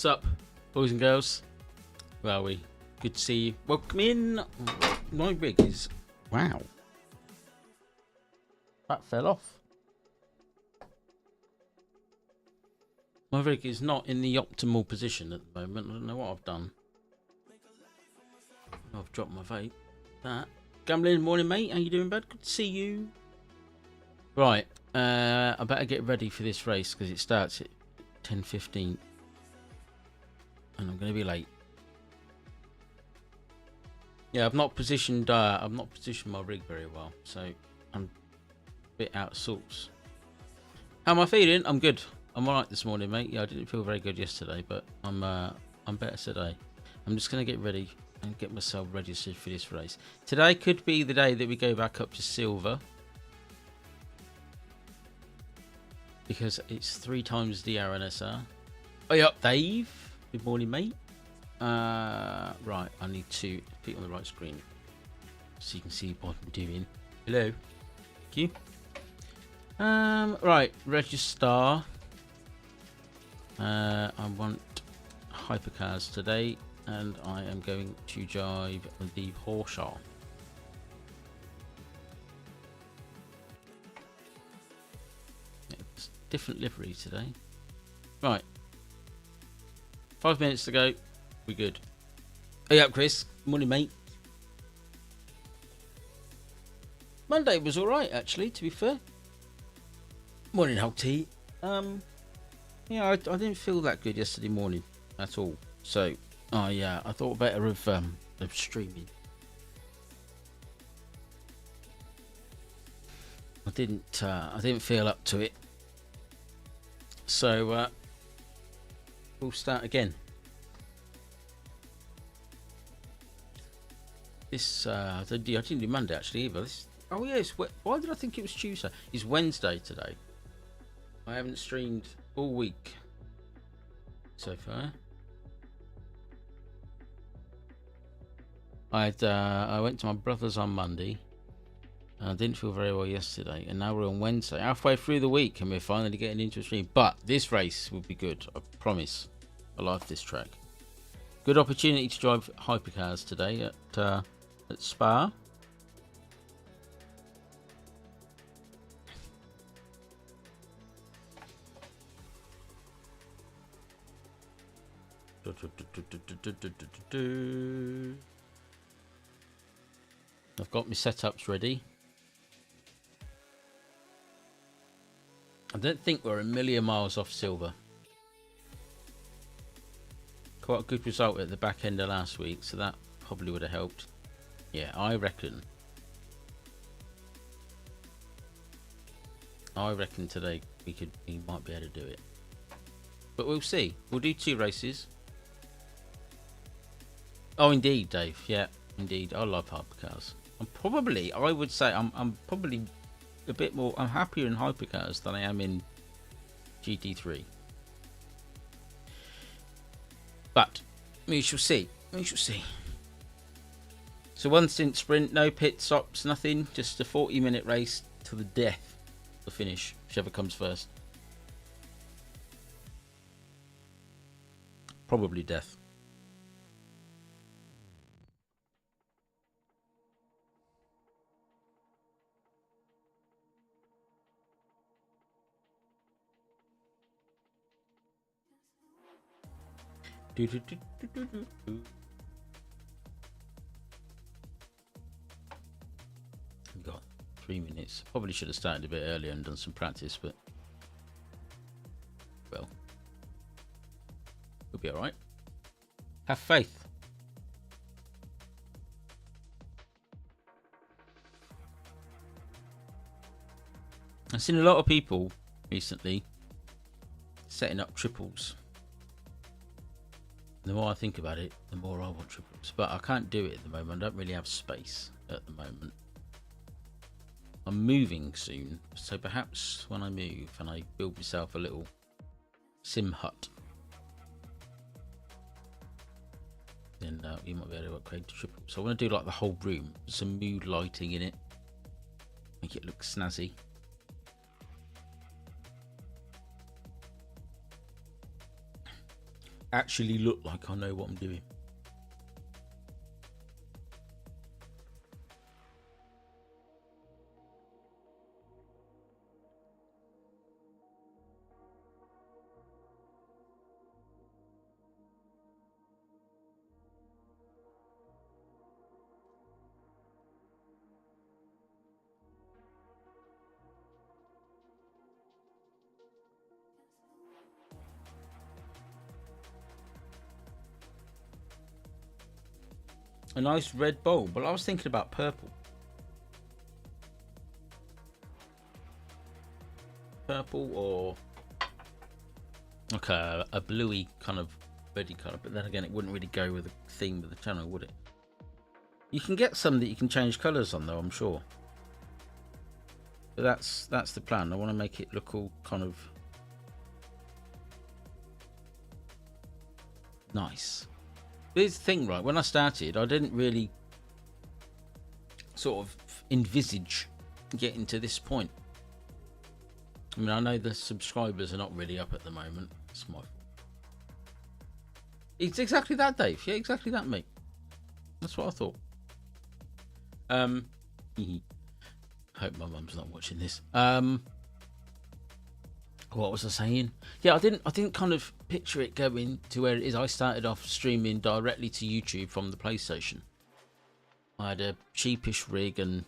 What's up, boys and girls? Where are we? Good to see you. Welcome in. My rig is... Wow. That fell off. My rig is not in the optimal position at the moment. I don't know what I've done. I've dropped my vape. That. Gambling, morning mate. How you doing, bud? Good to see you. Right. I better get ready for this race because it starts at 10:15. And I'm going to be late. Yeah, I've not positioned my rig very well, so I'm a bit out of sorts. How am I feeling? I'm good. I'm alright this morning, mate. Yeah, I didn't feel very good yesterday, but I'm better today. I'm just going to get ready and get myself registered for this race. Today could be the day that we go back up to silver, because it's 3 times the RNSR. Oh, yeah, Dave. Good morning, mate. Right, I need to put it on the right screen so you can see what I'm doing. Hello. Thank you. Right, register. I want hypercars today, and I am going to drive the Porsche. It's different livery today. Right. 5 minutes to go. We're good. Hey up, Chris. Morning, mate. Monday was alright, actually, to be fair. Morning, Hulk T. Yeah, I didn't feel that good yesterday morning at all. So, yeah, I thought better of streaming. I didn't feel up to it. So, we'll start again. I didn't do Monday actually either. Oh yes, why did I think it was Tuesday? It's Wednesday today. I haven't streamed all week so far. I went to my brother's on Monday. I didn't feel very well yesterday, and now we're on Wednesday, halfway through the week, and we're finally getting into a stream. But this race will be good, I promise. I like this track. Good opportunity to drive hypercars today at Spa. I've got my setups ready. I don't think we're a million miles off silver. Quite a good result at the back end of last week, so that probably would have helped. Yeah, I reckon today we might be able to do it. But we'll see. We'll do 2 races. Oh, indeed, Dave. Yeah, indeed. I love hypercars. I would say I'm probably a bit more. I'm happier in hypercars than I am in GT3. But we shall see. We shall see. So 1 stint sprint, no pit stops, nothing. Just a 40-minute race to the death. The finish, whichever comes first. Probably death. We've got 3 minutes. Probably should have started a bit earlier and done some practice, but well, we'll be all right. Have faith. I've seen a lot of people recently setting up triples. The more I think about it, the more I want triples. But I can't do it at the moment. I don't really have space at the moment. I'm moving soon, so perhaps when I move and I build myself a little sim hut, then you might be able to upgrade to triple. So I want to do like the whole room, some mood lighting in it, make it look snazzy. Actually look like I know what I'm doing. A nice red bowl, but I was thinking about purple. Purple or like a bluey kind of reddy colour, but then again it wouldn't really go with the theme of the channel, would it? You can get some that you can change colours on though, I'm sure. But that's the plan. I want to make it look all kind of nice. Here's the thing, right? When I started, I didn't really sort of envisage getting to this point. I mean, I know the subscribers are not really up at the moment. It's my fault. It's exactly that, Dave. Yeah, exactly that, mate. That's what I thought. Hope my mum's not watching this. What was I saying? Yeah, I didn't kind of picture it going to where it is. I started off streaming directly to YouTube from the PlayStation. I had a cheapish rig, and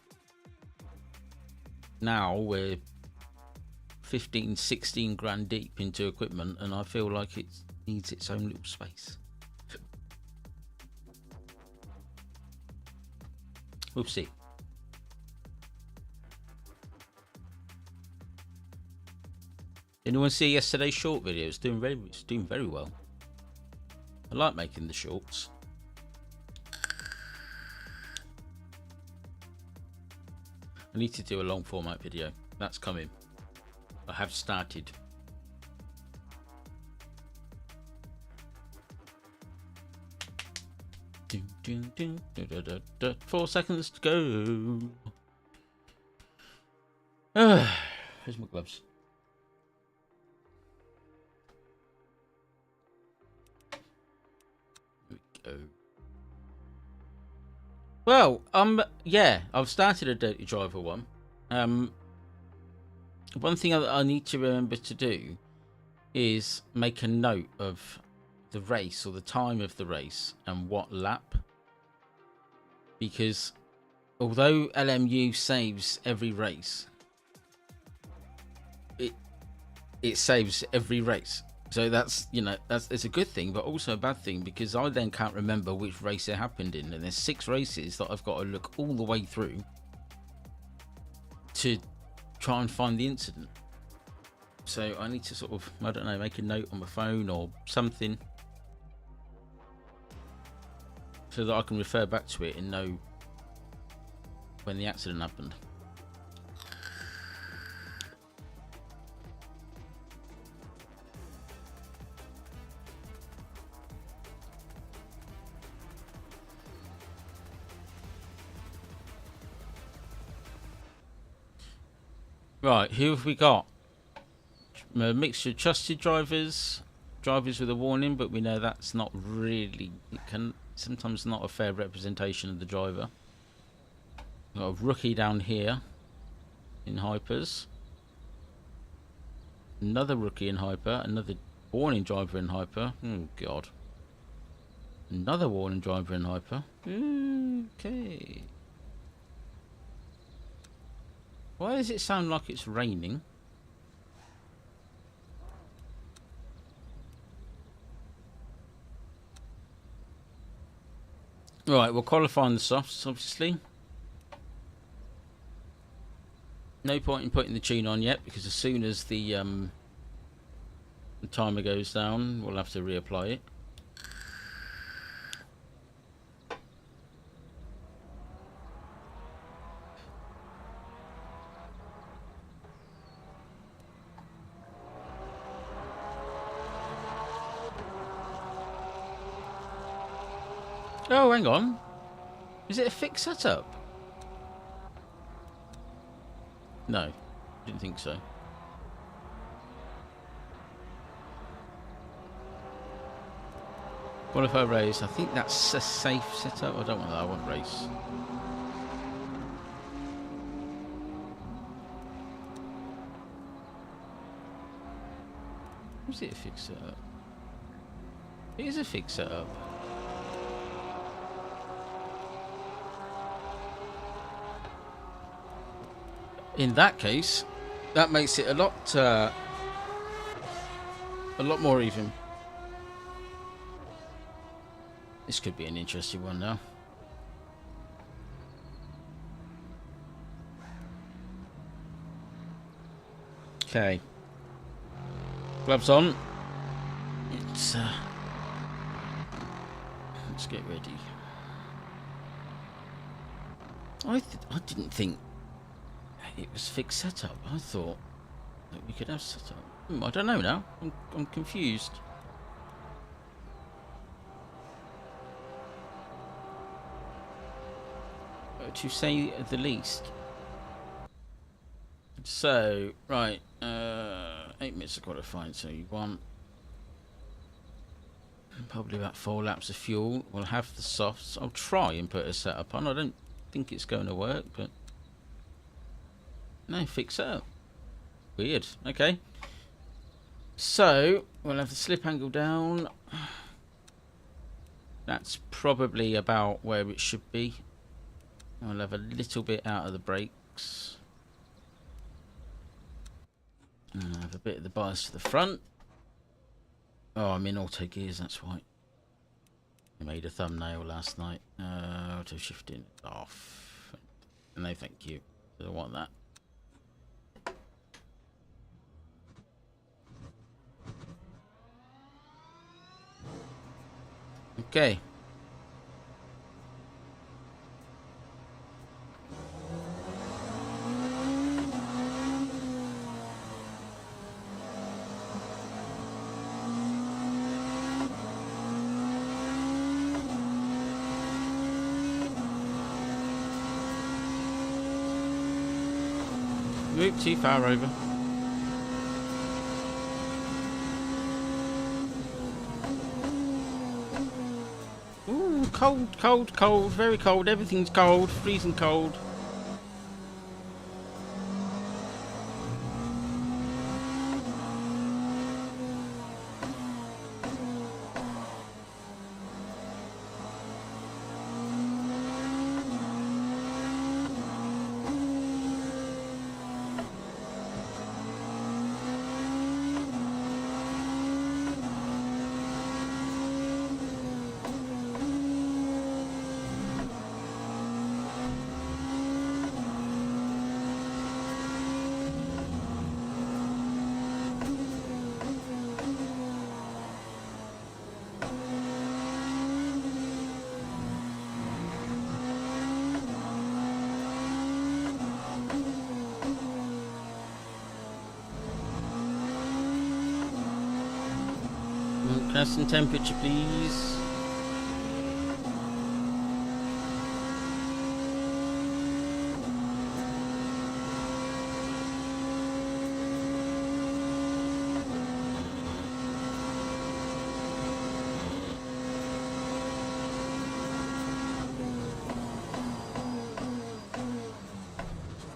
now we're 15, 16 grand deep into equipment, and I feel like it needs its own little space. We'll see. Anyone see yesterday's short video? It's doing very well. I like making the shorts. I need to do a long format video. That's coming. I have started. Dun, dun, dun, dun, dun, dun, dun. 4 seconds to go. Here's my gloves. Well, yeah, I've started a Dirty Driver one. One thing I need to remember to do is make a note of the race, or the time of the race, and what lap. Because although LMU saves every race, it saves every race. So that's, you know, it's a good thing, but also a bad thing, because I then can't remember which race it happened in, and there's 6 races that I've got to look all the way through to try and find the incident. So I need to sort of, I don't know, make a note on my phone or something, so that I can refer back to it and know when the accident happened. Right, who have we got? A mixture of trusted drivers, drivers with a warning, but we know that's not really, it can sometimes not a fair representation of the driver. We've got a rookie down here in Hypers. Another rookie in Hyper, another warning driver in Hyper. Oh god. Another warning driver in Hyper. Okay. Why does it sound like it's raining? Right, we'll qualify on the softs, obviously. No point in putting the tune on yet, because as soon as the timer goes down, we'll have to reapply it. Oh, hang on. Is it a fixed setup? No, didn't think so. What if I race? I think that's a safe setup. I don't want that. I want race. Is it a fixed setup? It is a fixed setup. In that case, that makes it a lot more even. This could be an interesting one now. Okay. Gloves on. Let's get ready. I didn't think it was fixed setup. I thought that we could have setup. I don't know now. I'm confused. To say the least. So, right, 8 minutes of qualifying, so you want probably about 4 laps of fuel. We'll have the softs. I'll try and put a setup on. I don't think it's going to work, but no, fix setup. Weird. Okay. So we'll have the slip angle down. That's probably about where it should be. I'll have a little bit out of the brakes. And I'll have a bit of the bias to the front. Oh, I'm in auto gears, that's why. I made a thumbnail last night. Auto shifting off. No, thank you. I don't want that. Okay. Move too far over. Ooh, cold, cold, cold, very cold. Everything's cold, freezing cold. Can I have some temperature, please?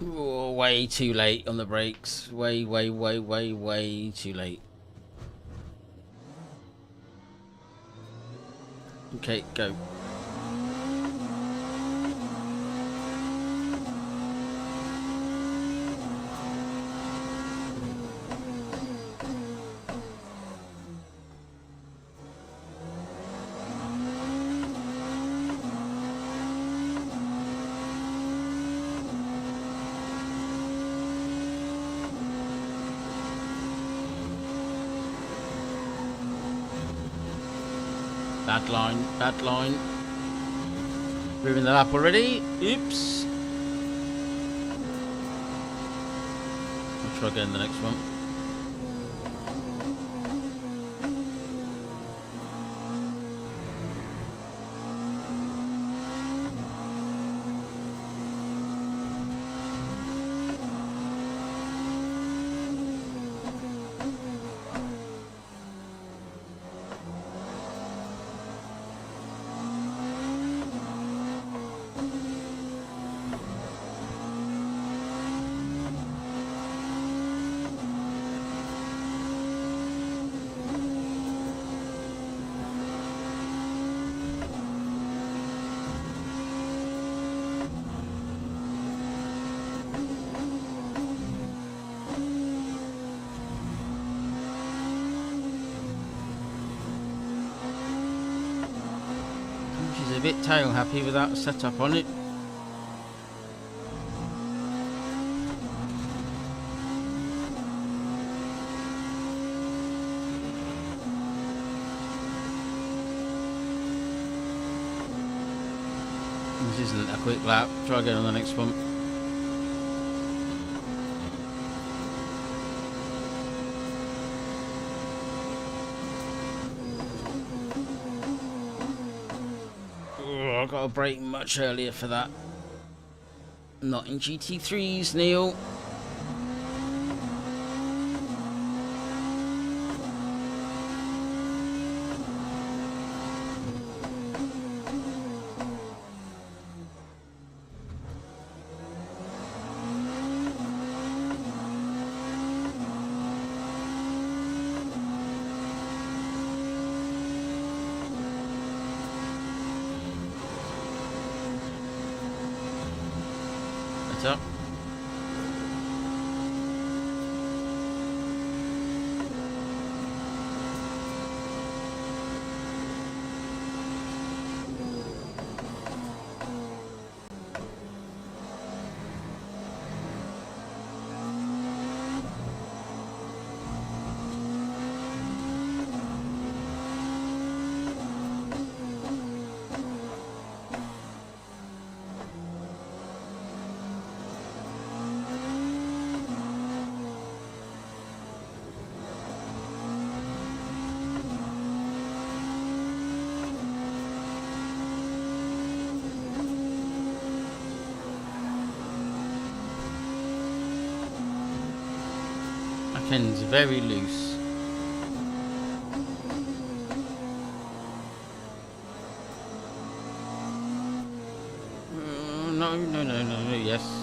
Oh, way too late on the brakes. Way too late. Okay, go. Bad line, bad line. Moving the lap already. Oops. I'll try again the next one. A bit tail happy without a setup on it. This isn't a quick lap. Try again on the next one. I've got to brake much earlier for that. Not in GT3s, Neil. better. Ken's very loose. No, yes.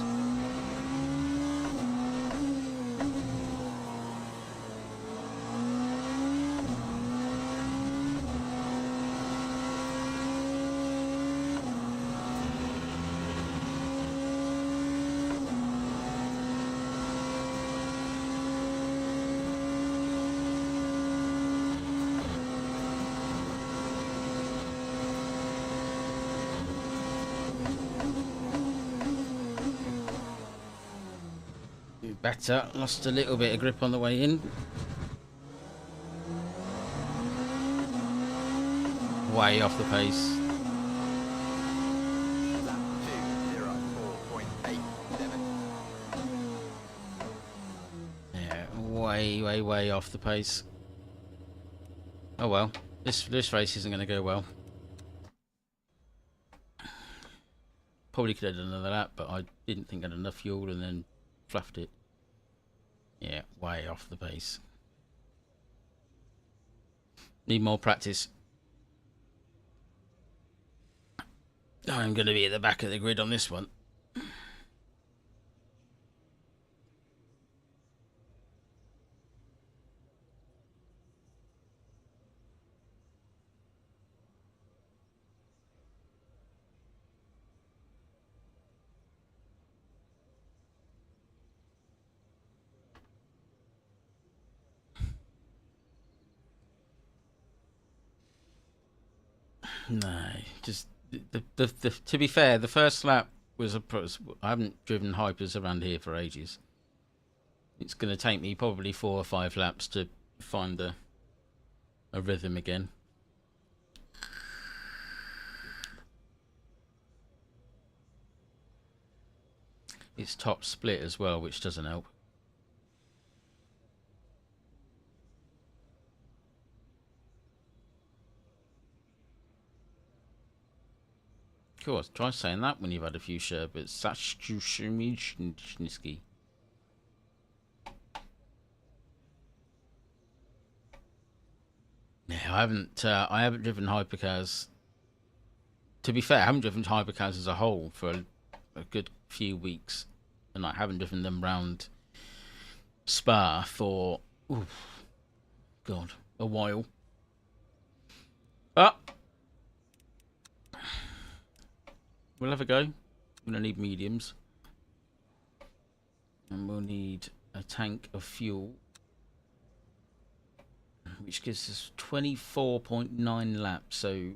Better. Lost a little bit of grip on the way in. Way off the pace. Yeah, way off the pace. Oh well, this race isn't going to go well. Probably could have done another lap, but I didn't think I had enough fuel and then fluffed it. Yeah, way off the pace. Need more practice. I'm going to be at the back of the grid on this one. No, just the to be fair, the first lap was I haven't driven hypers around here for ages. It's going to take me probably 4 or 5 laps to find a rhythm again. It's top split as well, which doesn't help. Of course, try saying that when you've had a few sherbets. Sashchushimichniski. No, I haven't driven hypercars. To be fair, I haven't driven hypercars as a whole for a good few weeks, and I haven't driven them round Spa for God, a while. But we'll have a go. We're gonna need mediums, and we'll need a tank of fuel, which gives us 24.9 laps. So,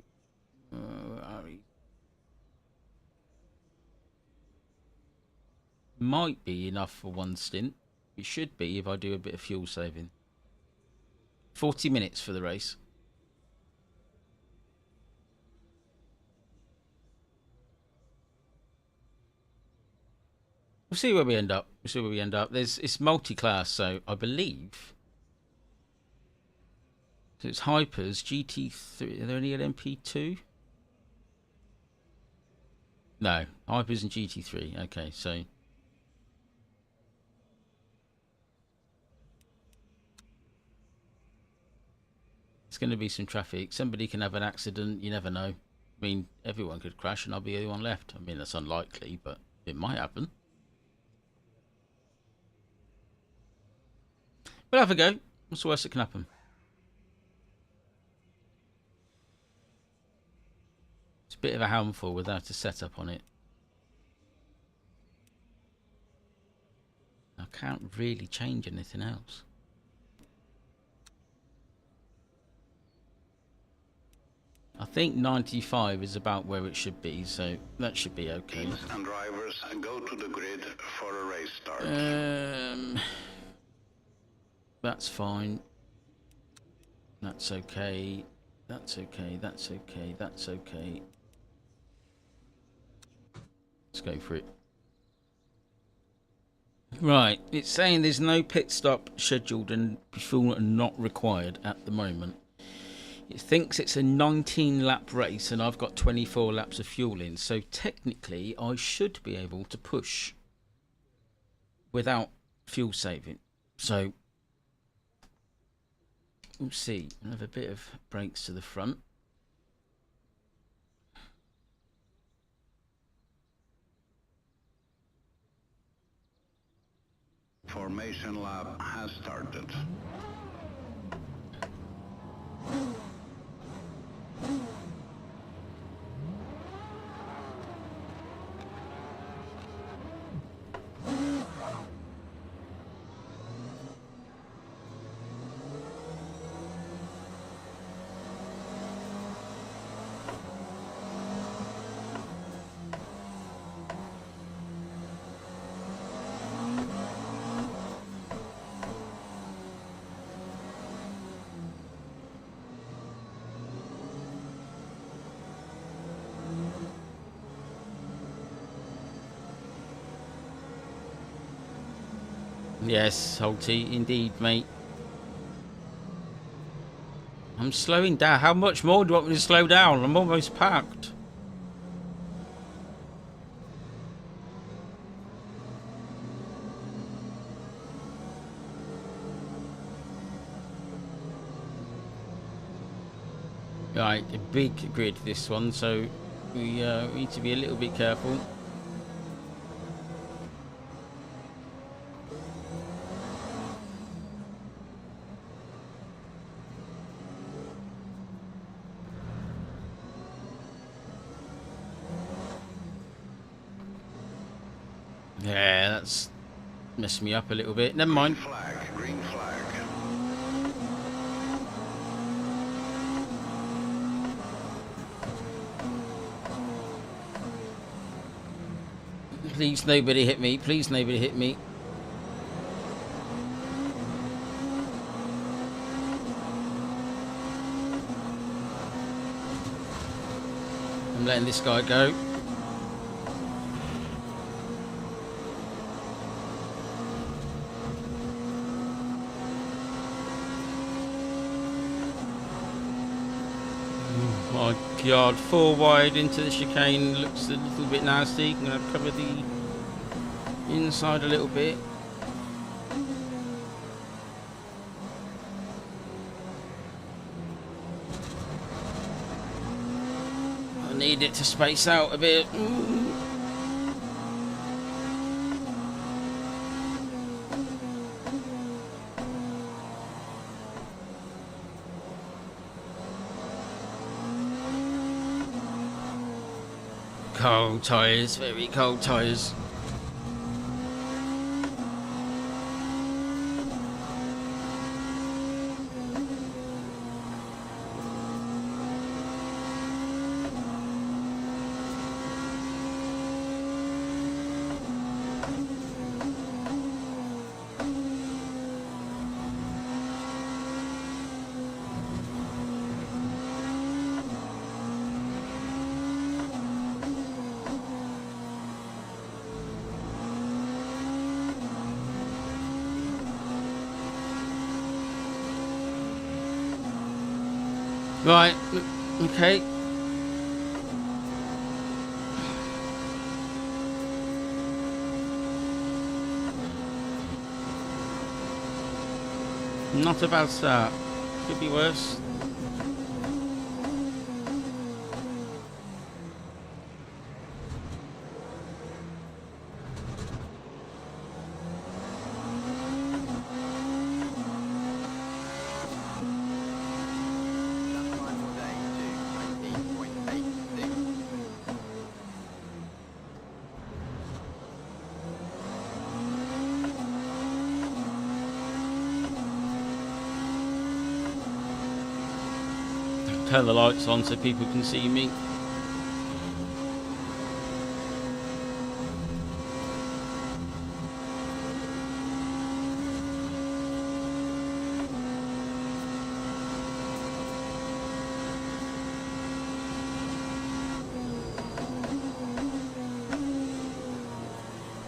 might be enough for one stint. It should be if I do a bit of fuel saving. 40 minutes for the race. We'll see where we end up. It's multi-class, so I believe. So it's Hypers, GT3. Are there any LMP2? No, Hypers and GT3. Okay, so it's going to be some traffic. Somebody can have an accident. You never know. I mean, everyone could crash and I'll be the only one left. I mean, that's unlikely, but it might happen. We'll have a go. What's the worst that can happen? It's a bit of a handful without a setup on it. can't really change anything else. I think 95 is about where it should be, so that should be okay. Teams and drivers go to the grid for a race start. That's fine. That's okay. That's okay. That's okay. That's okay. Let's go for it. Right, it's saying there's no pit stop scheduled and fuel not required at the moment. It thinks it's a 19 lap race and I've got 24 laps of fuel in, so technically I should be able to push without fuel saving. So we'll see. I'll have a bit of brakes to the front. Formation lap has started. Yes, Holty, indeed, mate. I'm slowing down. How much more do you want me to slow down? I'm almost packed. Right, a big grid this one, so we need to be a little bit careful. Yeah, that's messed me up a little bit. Never mind. Green flag. Please nobody hit me. Please nobody hit me. I'm letting this guy go. Oh my god, 4 wide into the chicane looks a little bit nasty. I'm going to cover the inside a little bit. I need it to space out a bit. Ooh. Cold tyres, very cold tyres. Right, okay. Not a bad start. Could be worse. turn the lights on so people can see me.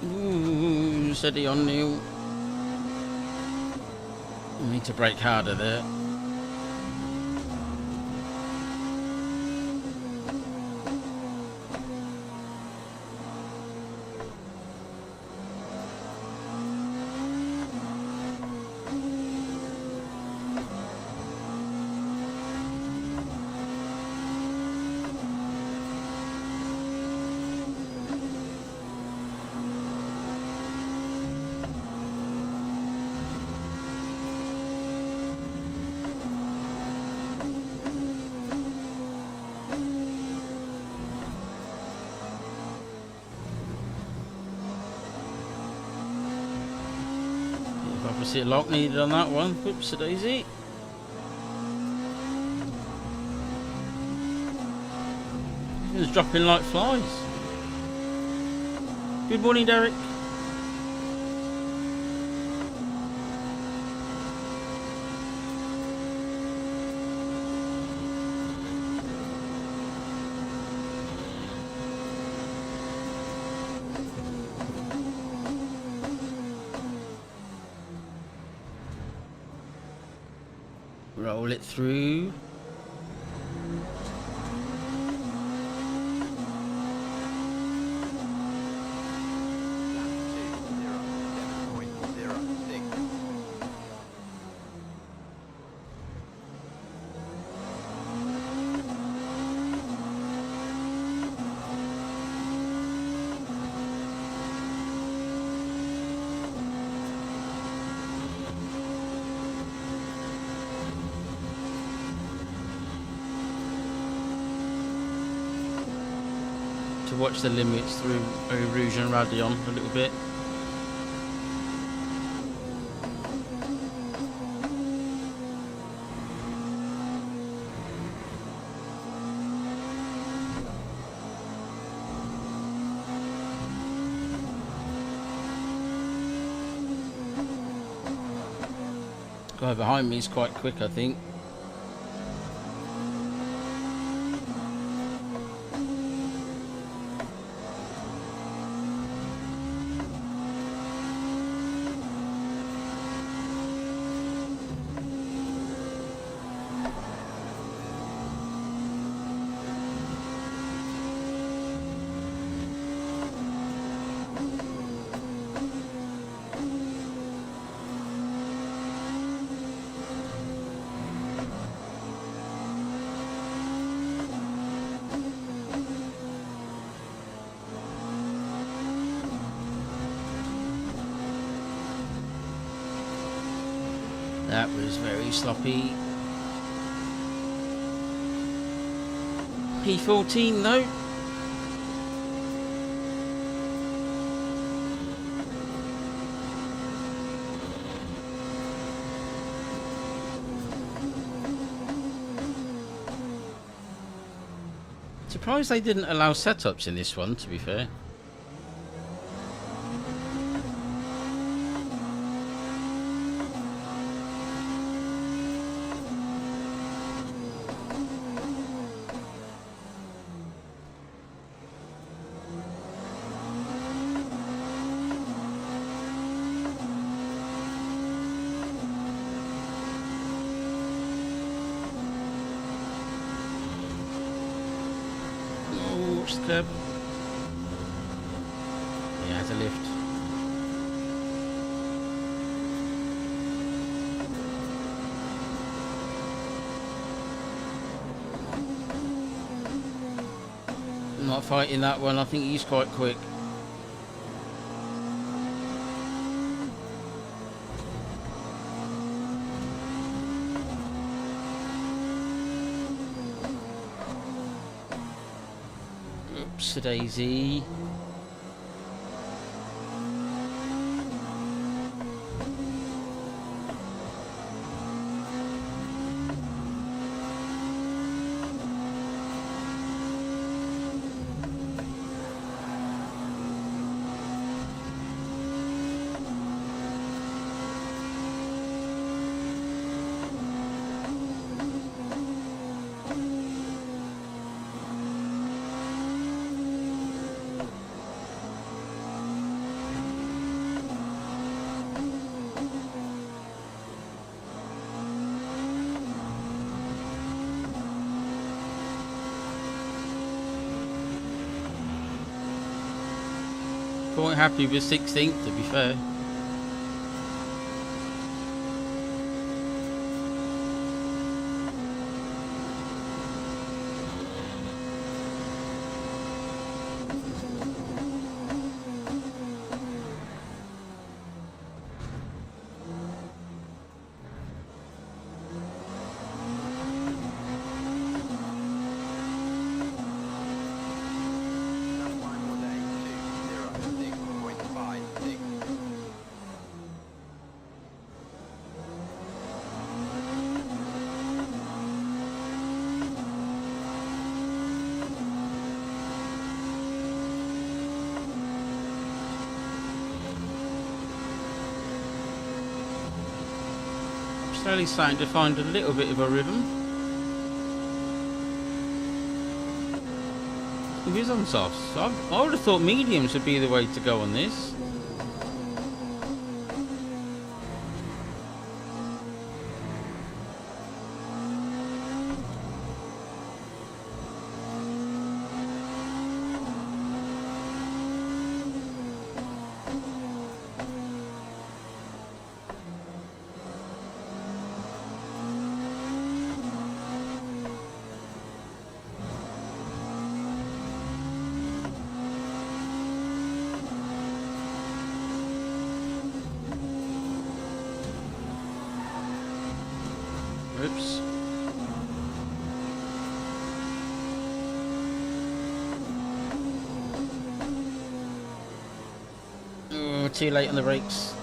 Ooh, steady on, Neil. I need to brake harder there. Opposite lock needed on that one. Whoops, a daisy. It's dropping like flies. Good morning, Derek. Roll it through. To watch the limits through Eau Rouge and Raidillon a little bit. The guy behind me is quite quick, I think. That was very sloppy. P14 though. Surprised they didn't allow setups in this one, to be fair. Curb. Yeah, has a lift. Not fighting that one. I think he's quite quick. Oops, a daisy. Quite happy with 16th, to be fair. Slowly starting to find a little bit of a rhythm. It is on softs. I would have thought mediums would be the way to go on this. Oops. Oh, too late on the brakes.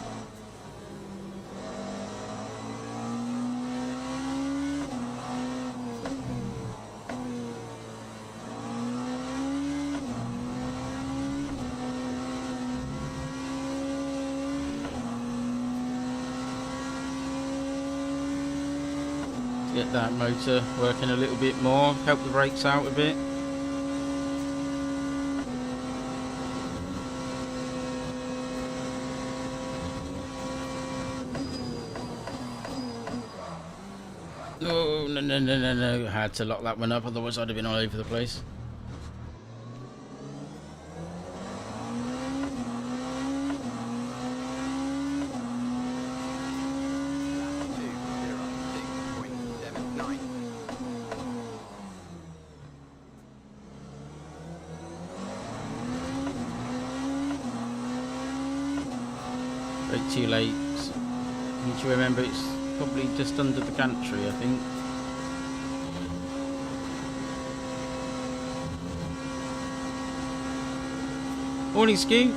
Get that motor working a little bit more, help the brakes out a bit. Oh, no. I had to lock that one up, otherwise I'd have been all over the place. Too late. Need to remember it's probably just under the gantry, I think. Morning, Ski.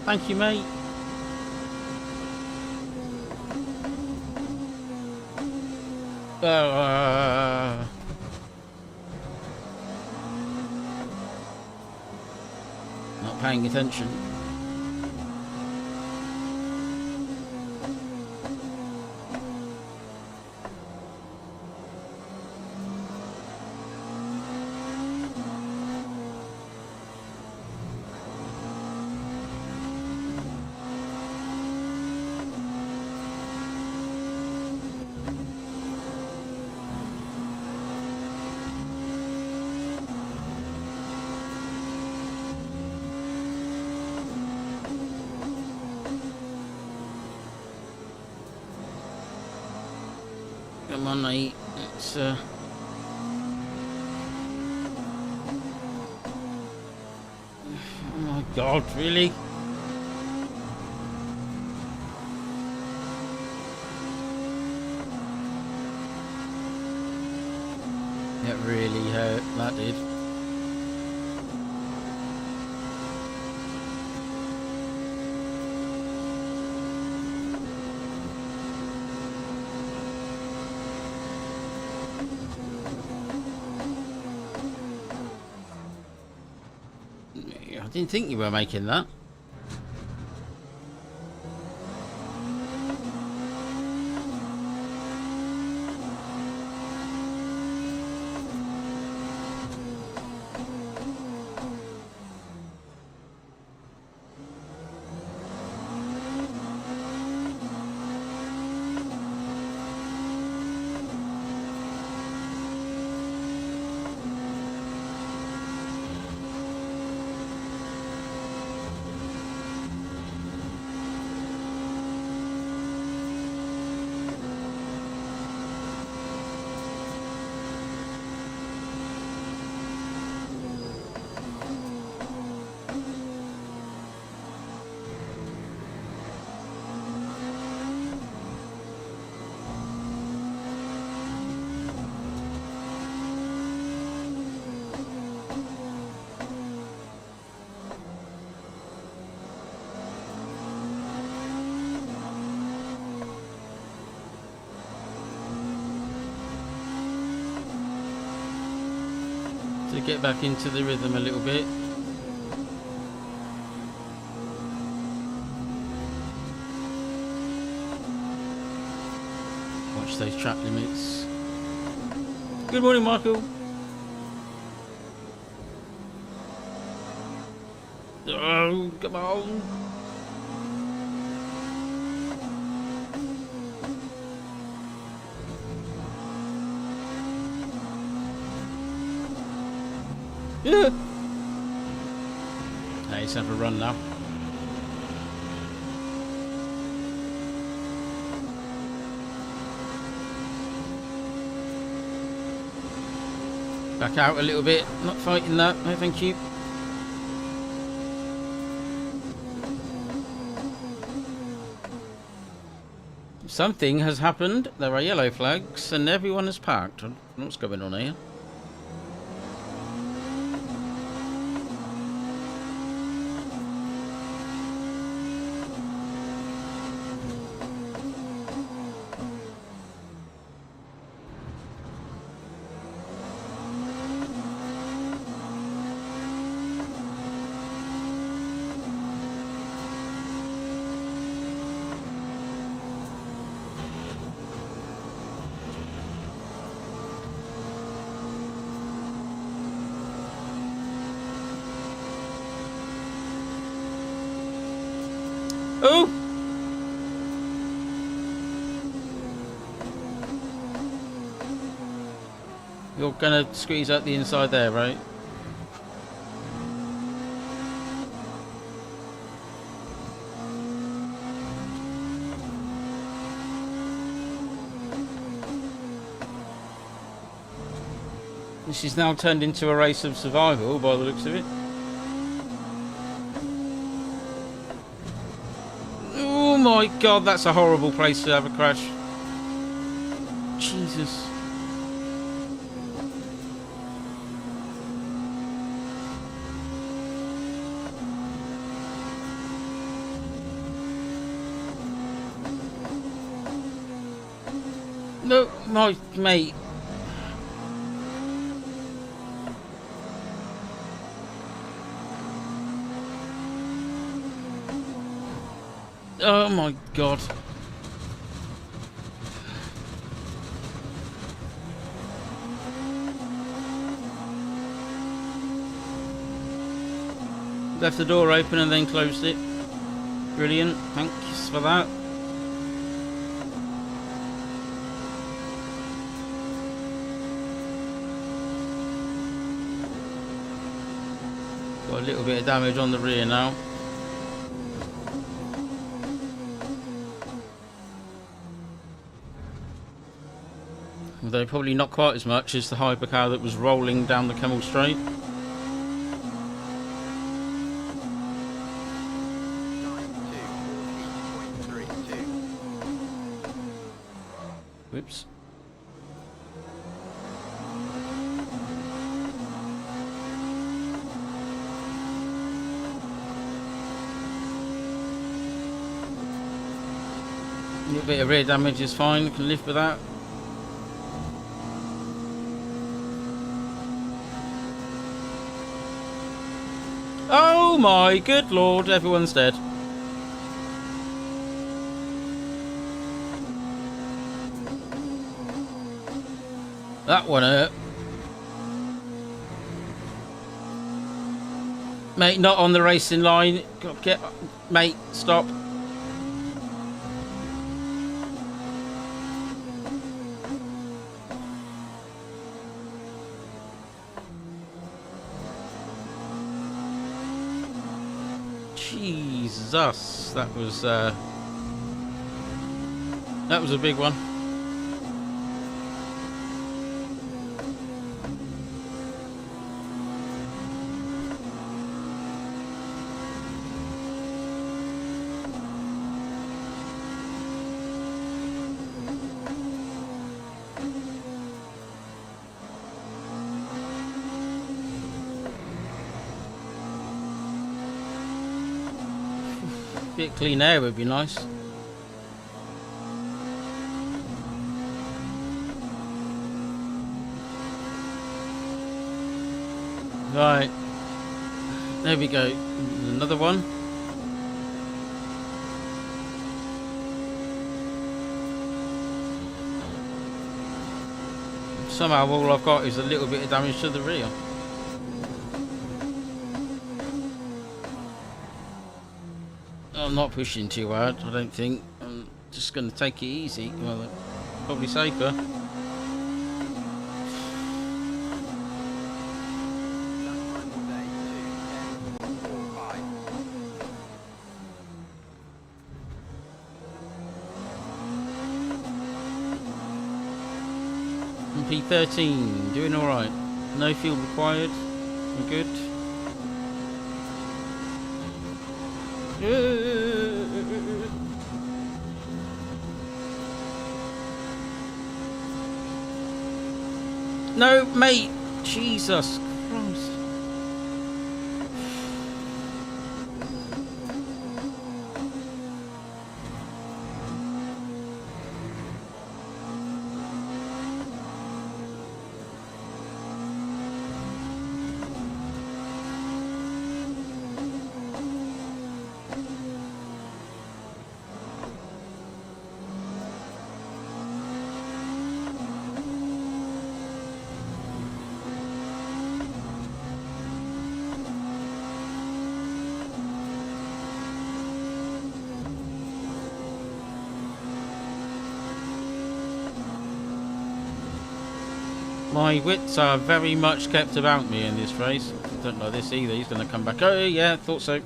Thank you, mate. Not paying attention. Come on, mate. It's oh my God, really? That really hurt. That did. I didn't think you were making that. to get back into the rhythm a little bit. Watch those track limits. Good morning, Michael. Oh, come on. Yeah. Let's have a run now. Back out a little bit. Not fighting that. No, thank you. Something has happened. There are yellow flags and everyone is parked. I don't know what's going on here. Oh! You're gonna squeeze out the inside there, right? This is now turned into a race of survival by the looks of it. Oh my god, that's a horrible place to have a crash. Jesus. No, my mate. Oh my god. Left the door open and then closed it. Brilliant. Thanks for that. Got a little bit of damage on the rear now. Although probably not quite as much as the hypercar that was rolling down the Camel Straight. Whoops. A little bit of rear damage is fine, can live with that. Oh my good lord, everyone's dead. That one hurt. Mate, not on the racing line. Get, mate, stop. Jesus, that was a big one. Bit clean air would be nice. Right. There we go. Another one. Somehow all I've got is a little bit of damage to the rear. I'm not pushing too hard, I don't think. I'm just going to take it easy. Well, probably safer. P13, doing alright. No fuel required. I'm good. No, mate! Jesus Christ. My wits are very much kept about me in this race. Don't know this either. He's going to come back. Oh, yeah, thought so.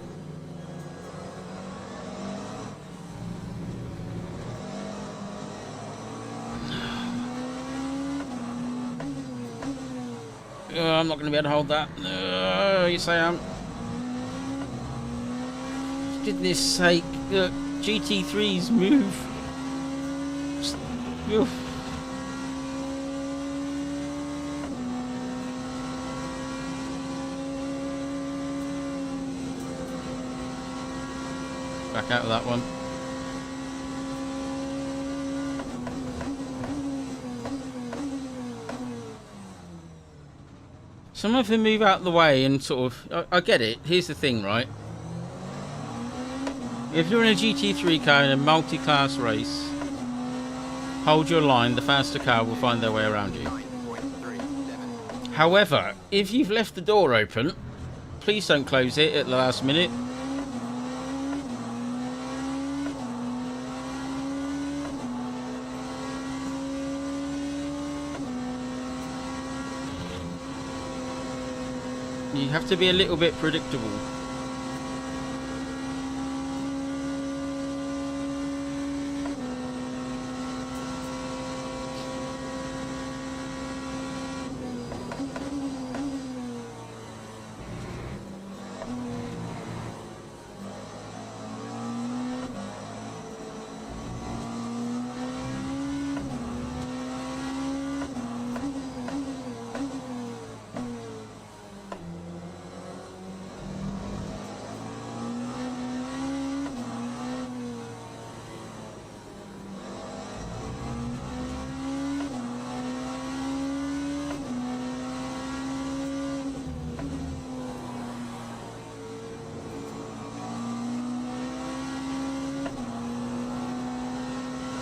I'm not going to be able to hold that. Yes, I am. For goodness sake. GT3s move. Oof. Back out of that one. Some of them move out of the way and sort of... I get it. Here's the thing, right? If you're in a GT3 car in a multi-class race, hold your line. The faster car will find their way around you. However, if you've left the door open, please don't close it at the last minute. You have to be a little bit predictable.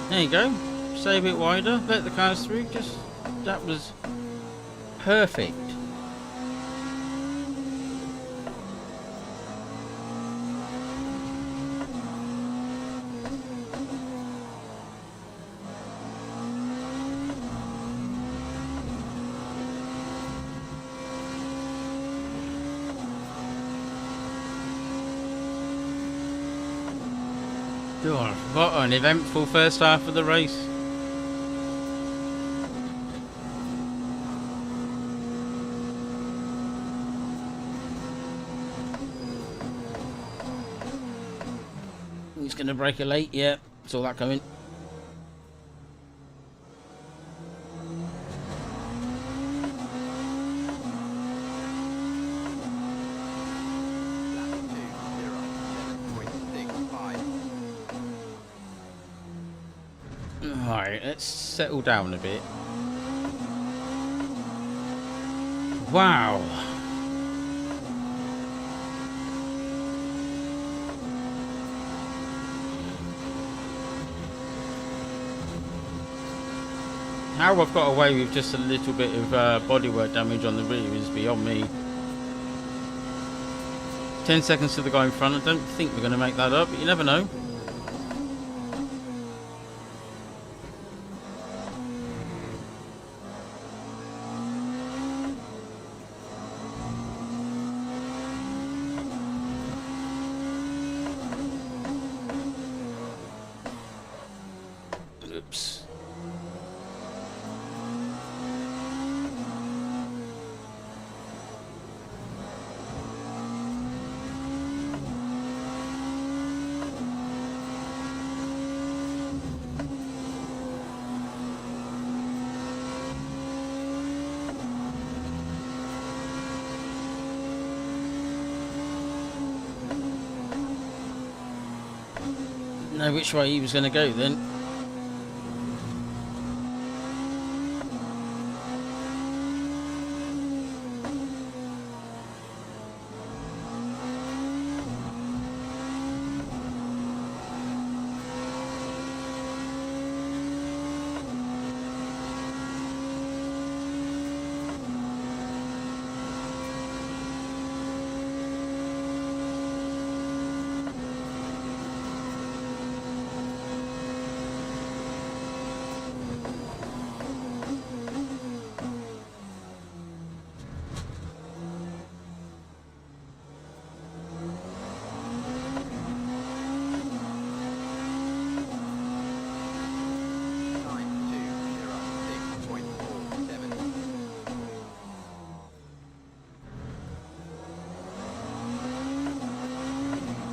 There you go. Stay a bit wider. Let the cars through. Just that was perfect. God, what an eventful first half of the race. He's going to break a late, yeah. Saw that coming. Alright, let's settle down a bit. Wow. How I've got away with just a little bit of bodywork damage on the rear is beyond me. 10 seconds to the guy in front. I don't think we're going to make that up, but you never know. Oops. Know which way he was going to go then.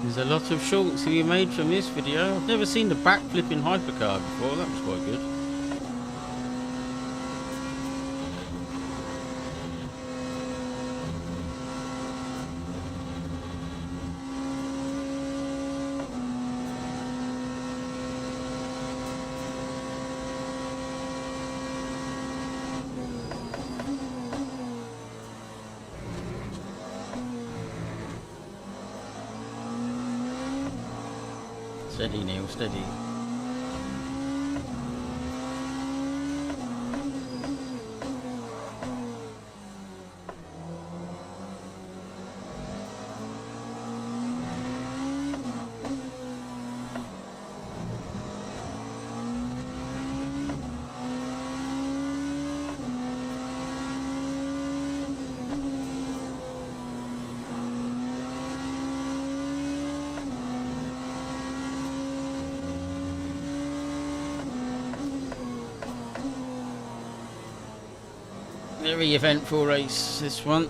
There's a lot of shorts to be made from this video. I've never seen the backflip in Hypercar before. That was quite good. Steady, Neil, steady. Very eventful race, this one.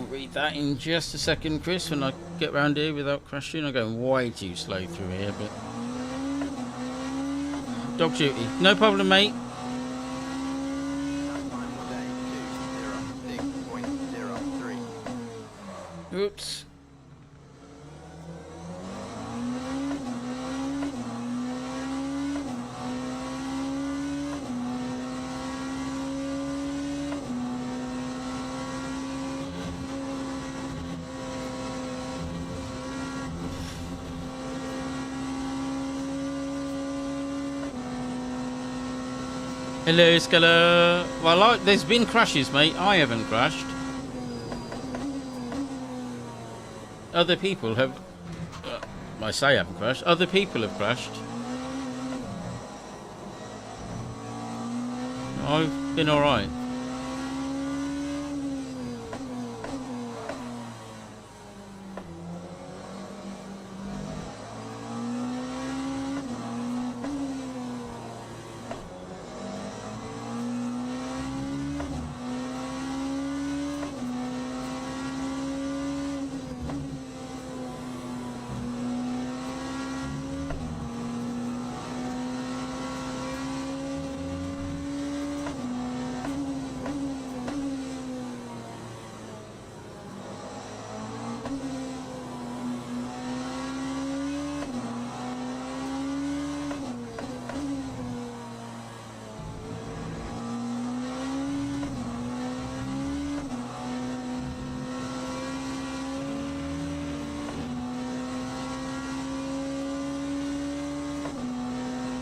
Read that in just a second, Chris, when I get round here without crashing. I'm going way too slow through here, but dog duty. No problem, mate. Oops. Hello, Scala. Well, there's been crashes, mate. I haven't crashed. Other people have... I say I haven't crashed. Other people have crashed. I've been alright.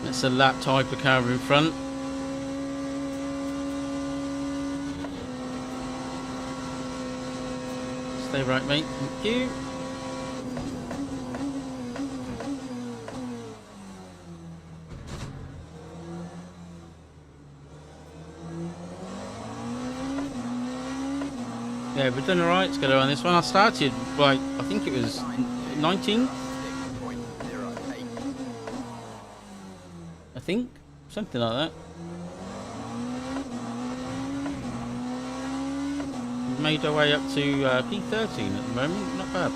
It's a lapped hypercar in front. Stay right, mate. Thank you. Yeah, we've done alright. Let's go on this one. I started, like, I think it was 19. I think. Something like that. Made our way up to P13 at the moment. Not bad.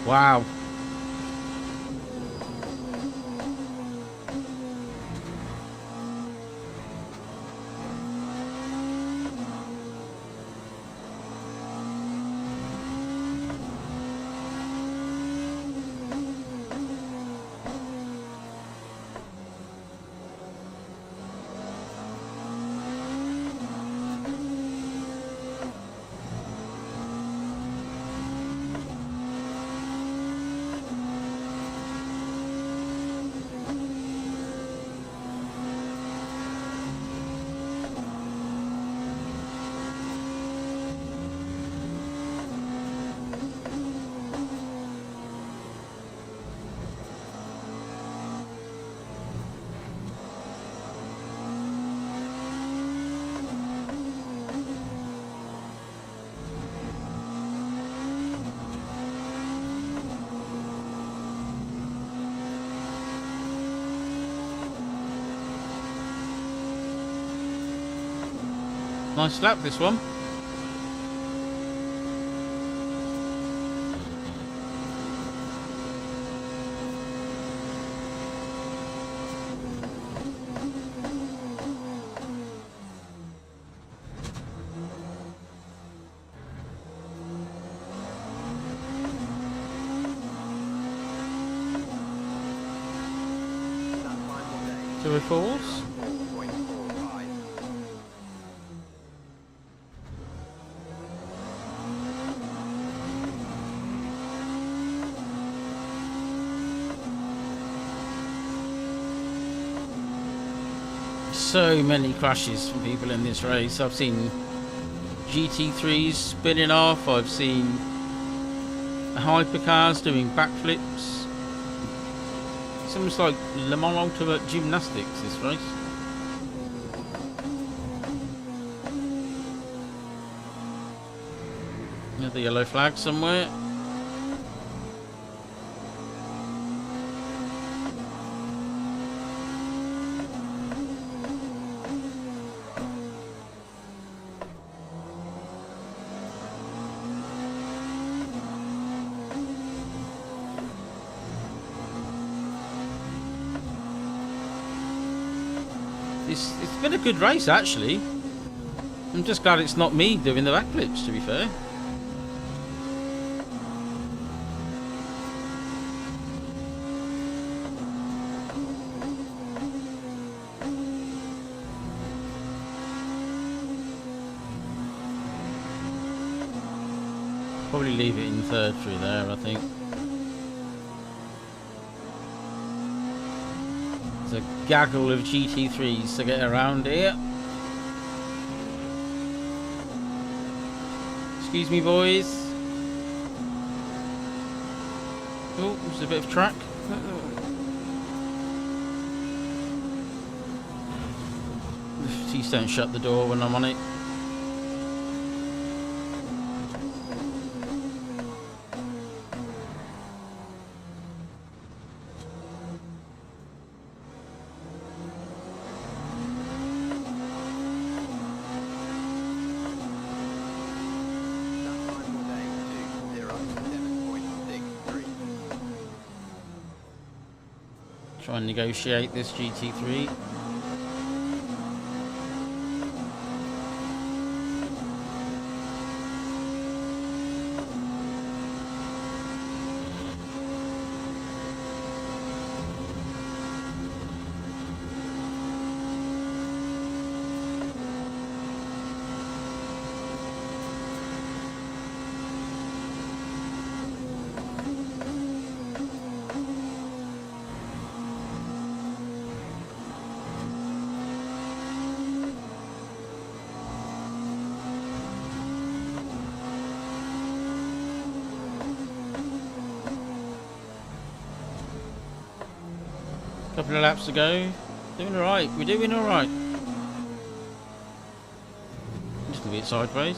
Wow. Nice lap, this one. Two of fours. So many crashes from people in this race. I've seen GT3s spinning off. I've seen hypercars doing backflips. It's almost like Le Mans Ultimate Gymnastics, this race. Another yellow flag somewhere. It's been a good race, actually. I'm just glad it's not me doing the backflips, to be fair. Probably leave it in third through there, I think. There's a gaggle of GT3s to get around here. Excuse me, boys. Oh, there's a bit of track. Please don't shut the door when I'm on it. Try and negotiate this GT3. Couple of laps to go. Doing alright. We're doing alright. Just a bit sideways.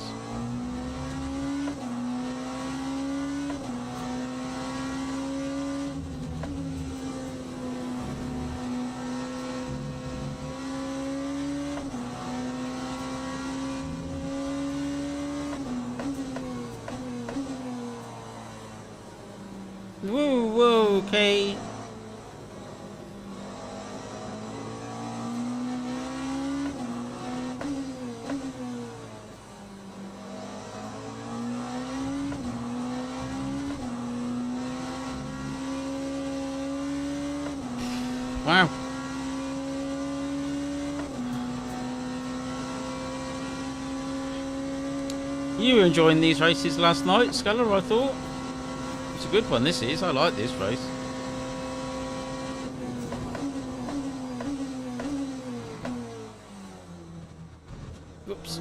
Whoa, whoa, okay. Wow. You were enjoying these races last night, Sculler, I thought. It's a good one, this is. I like this race. Whoops.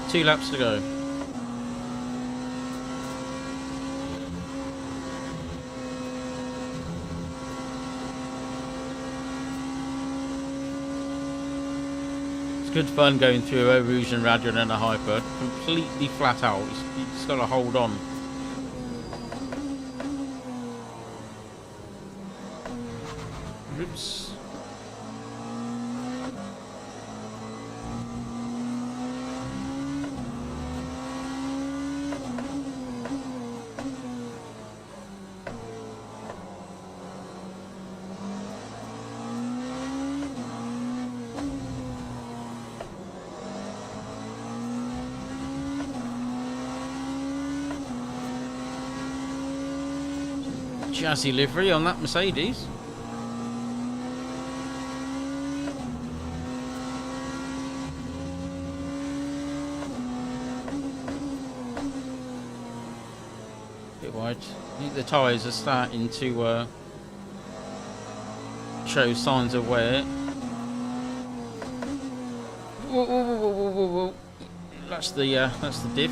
Two laps to go. It's good fun going through Eau Rouge and Raidillon and a Hyper. Completely flat out. You just got to hold on. Oops. Chassis livery on that Mercedes. Bit wide. I think the tyres are starting to show signs of wear. Whoa, whoa, whoa, whoa, whoa, whoa. That's the diff.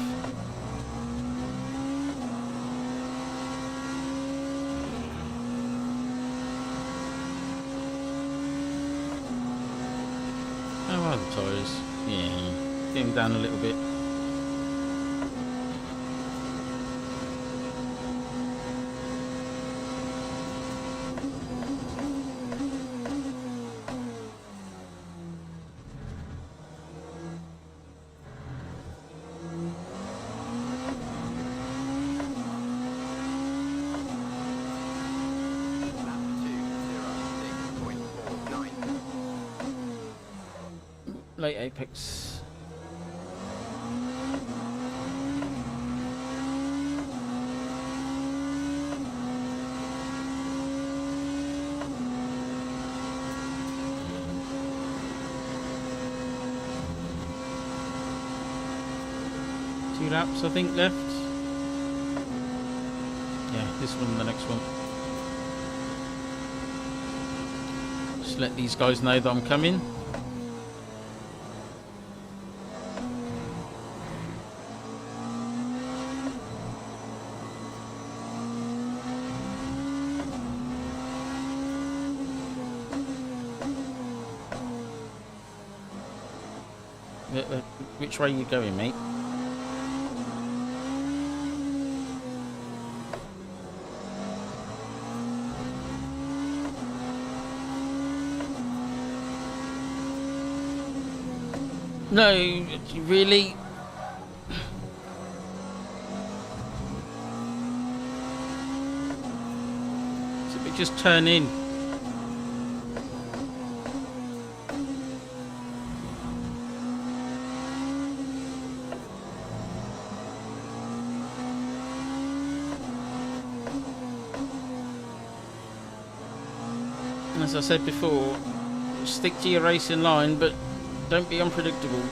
How are the tyres? Yeah, getting down a little bit. Late apex. Two laps, I think, left. Yeah, this one and the next one. Just let these guys know that I'm coming. Which way are you going, mate? No, really? So we just turn in. As I said before, stick to your racing line, but don't be unpredictable.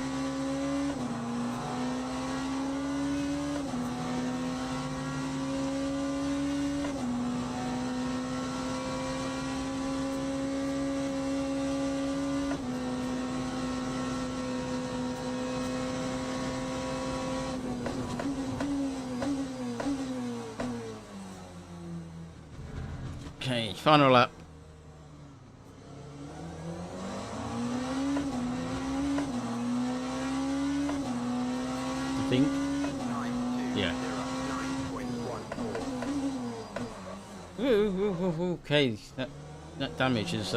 Final lap. I think. Yeah. Okay, that damage has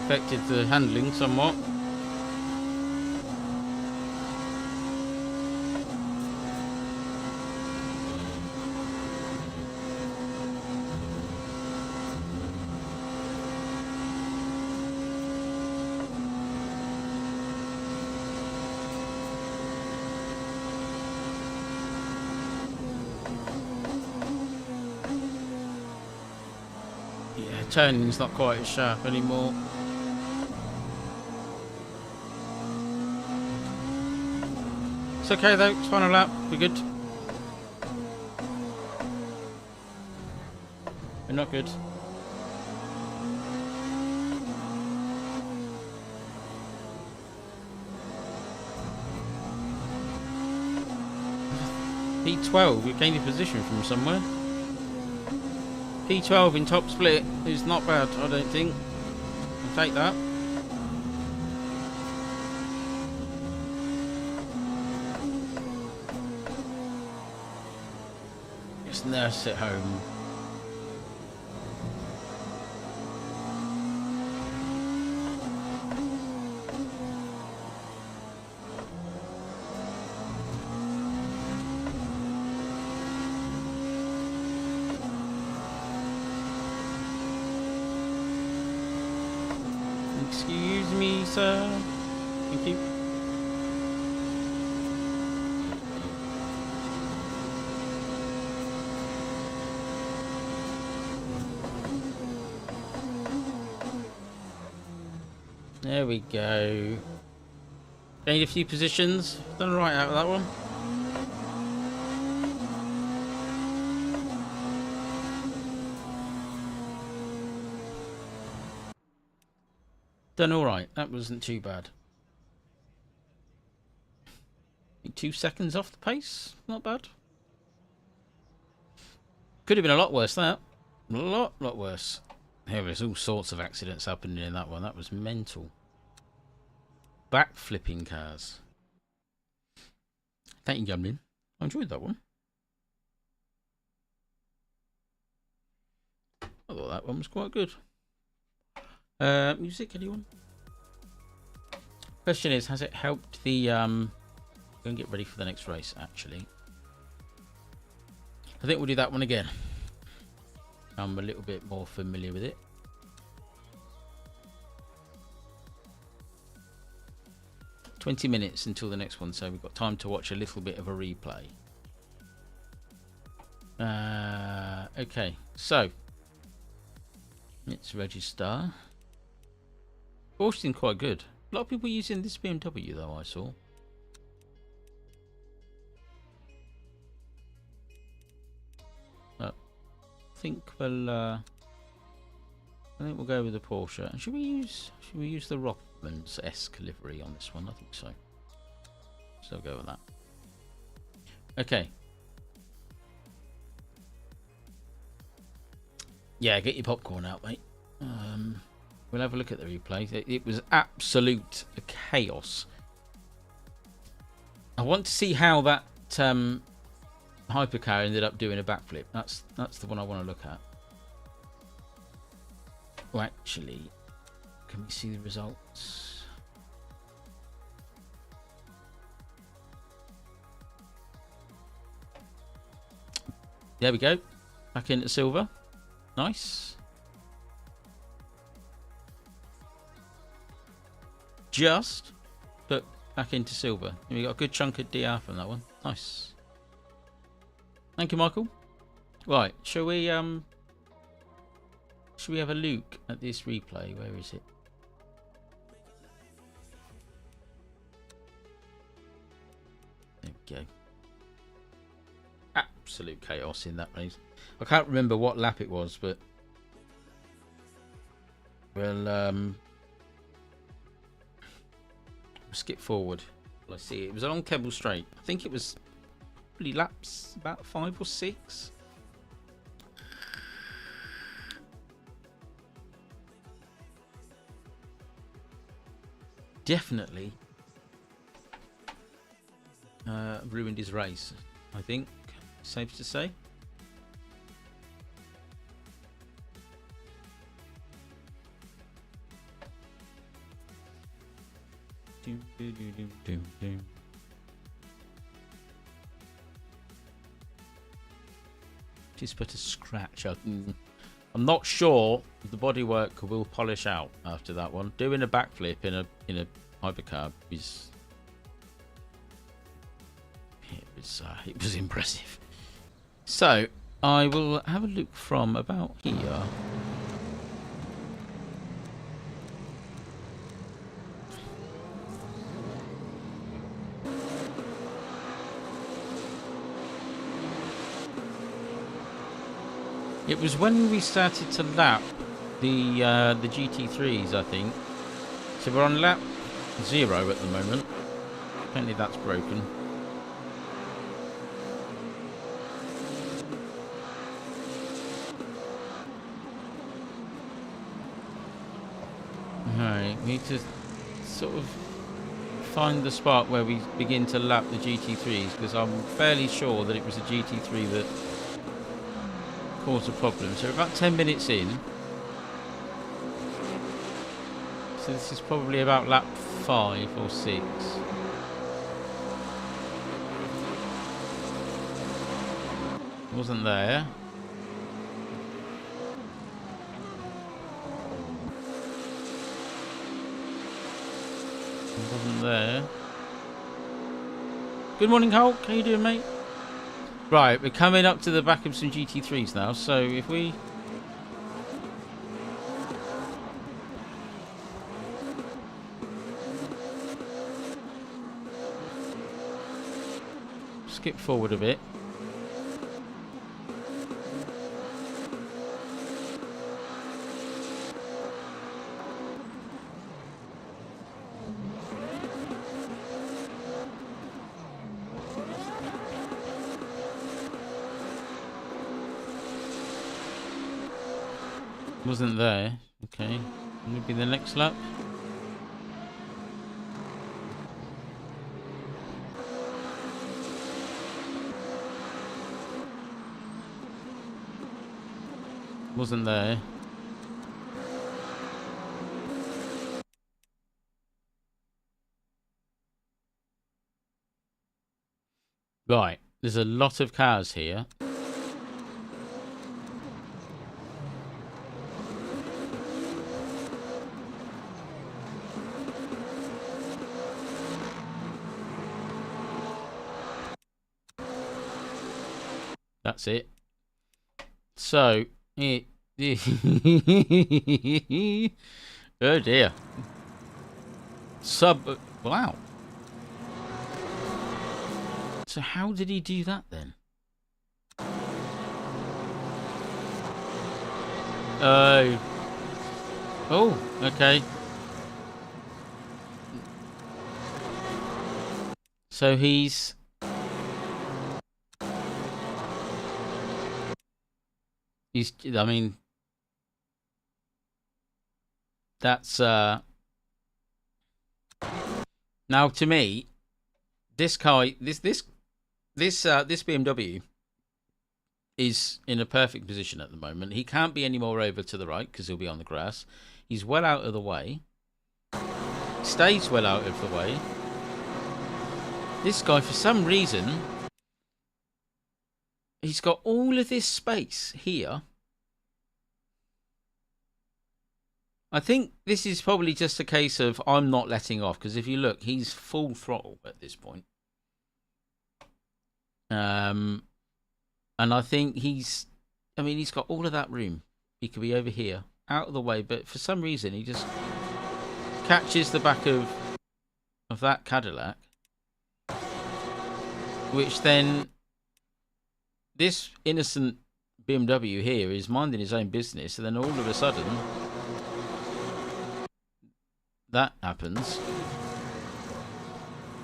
affected the handling somewhat. Turning's not quite as sharp anymore. It's okay though, it's final lap, we're good. We're not good. P12, we gained a position from somewhere. P12 in top split is not bad, I don't think. I'll take that. Just nurse it home. Excuse me, sir. Thank you. There we go. Gained a few positions. Done right out of that one. Done alright, that wasn't too bad. 2 seconds off the pace, not bad. Could have been a lot worse, that. A lot worse. There was all sorts of accidents happening in that one, that was mental. Back flipping cars. Thank you, Gumlin. I enjoyed that one. I thought that one was quite good. Music, anyone? Question is, has it helped the go and get ready for the next race, actually. I think we'll do that one again. I'm a little bit more familiar with it. "20 minutes until the next one, so we've got time to watch a little bit of a replay. Okay, so let's register. Porsche seemed quite good. A lot of people using this BMW though, I saw. I think we'll go with the Porsche. And should we use the Rockman's-esque livery on this one? I think so. So I'll go with that. Okay. Yeah, get your popcorn out, mate. We'll have a look at the replay. It was absolute chaos. I want to see how that Hypercar ended up doing a backflip. That's the one I want to look at. Oh, actually, can we see the results? There we go. Back into silver. Nice. Just put back into silver. And we got a good chunk of DR from that one. Nice. Thank you, Michael. Right, shall we have a look at this replay? Where is it? There we go. Absolute chaos in that race. I can't remember what lap it was, but we'll skip forward. I see it was along Kebble Straight. I think it was probably laps about 5 or 6. definitely ruined his race. I think, safe to say. Just put a scratch. I'm not sure if the bodywork will polish out after that one. Doing a backflip in a hypercar is it was impressive. So I will have a look from about here. It was when we started to lap the GT3s, I think. So we're on lap 0 at the moment. Apparently that's broken. Alright, we need to sort of find the spot where we begin to lap the GT3s, because I'm fairly sure that it was the GT3 that caused a problem. So we're about 10 minutes in. So this is probably about lap 5 or 6. Wasn't there. Wasn't there. Good morning, Hulk. How you doing, mate? Right, we're coming up to the back of some GT3s now, so if we... skip forward a bit. Wasn't there. Okay. Maybe the next lap. Wasn't there. Right. There's a lot of cars here. That's it. So, oh dear. Wow. So how did he do that then? Oh, okay. So he's... I mean, that's now to me, this car, this BMW is in a perfect position at the moment. He can't be any more over to the right because he'll be on the grass. He's well out of the way. Stays well out of the way. This guy, for some reason, he's got all of this space here. I think this is probably just a case of I'm not letting off, because if you look, he's full throttle at this point. And I think he's got all of that room. He could be over here, out of the way, but for some reason he just catches the back of that Cadillac, which then this innocent BMW here is minding his own business, and then all of a sudden that happens,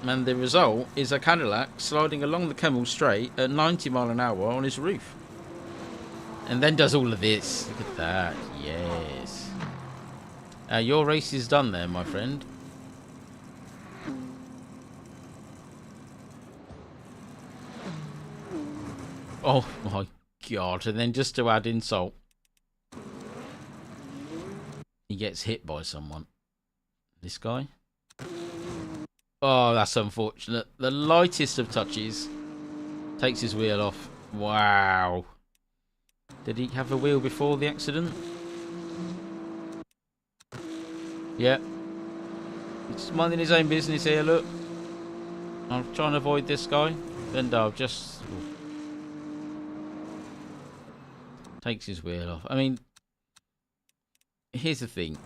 and the result is a Cadillac sliding along the Kemmel Straight at 90 miles an hour on his roof, and then does all of this. Look at that. Yes. Your race is done there, my friend. Oh my god. And then just to add insult, he gets hit by someone. This guy. Oh, that's unfortunate. The lightest of touches takes his wheel off. Wow. Did he have a wheel before the accident? Yeah. He's minding his own business here, look. I'm trying to avoid this guy. And I'll just... takes his wheel off. I mean, here's the thing.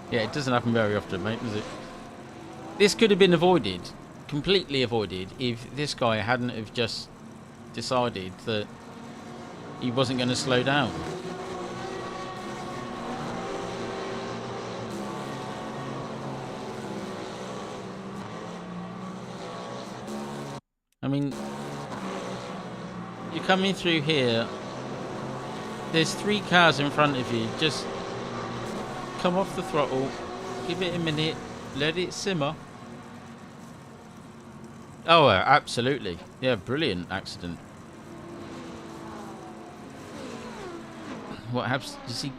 Yeah, it doesn't happen very often, mate, does it? This could have been avoided, completely avoided, if this guy hadn't have just decided that he wasn't going to slow down. I mean, you're coming through here, there's 3 cars in front of you, just come off the throttle, give it a minute, let it simmer. Oh, absolutely. Yeah, brilliant accident. What happens? Does he?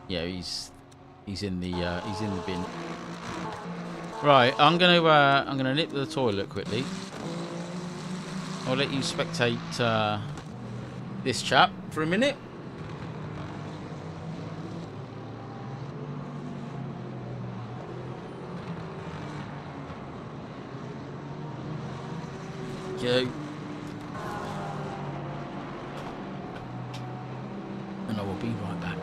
Yeah, he's in the bin. Right, I'm gonna nip to the toilet quickly. I'll let you spectate this chap for a minute. Go. And I will be right back.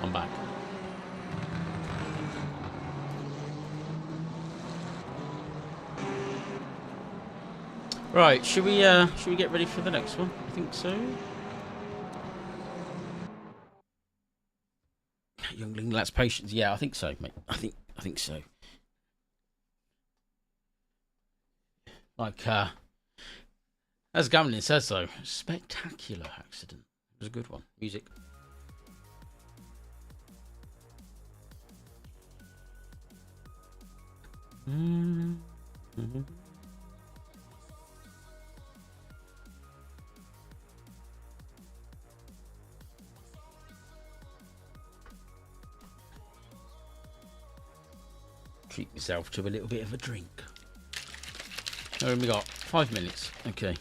I'm back. Right, should we get ready for the next one? I think so. Youngling lacks patience. Yeah, I think so, mate. I think so. Like, as Gamlin says, so spectacular accident. It was a good one. Music. Mm-hmm. Treat myself to a little bit of a drink. How long have we got? 5 minutes. Okay.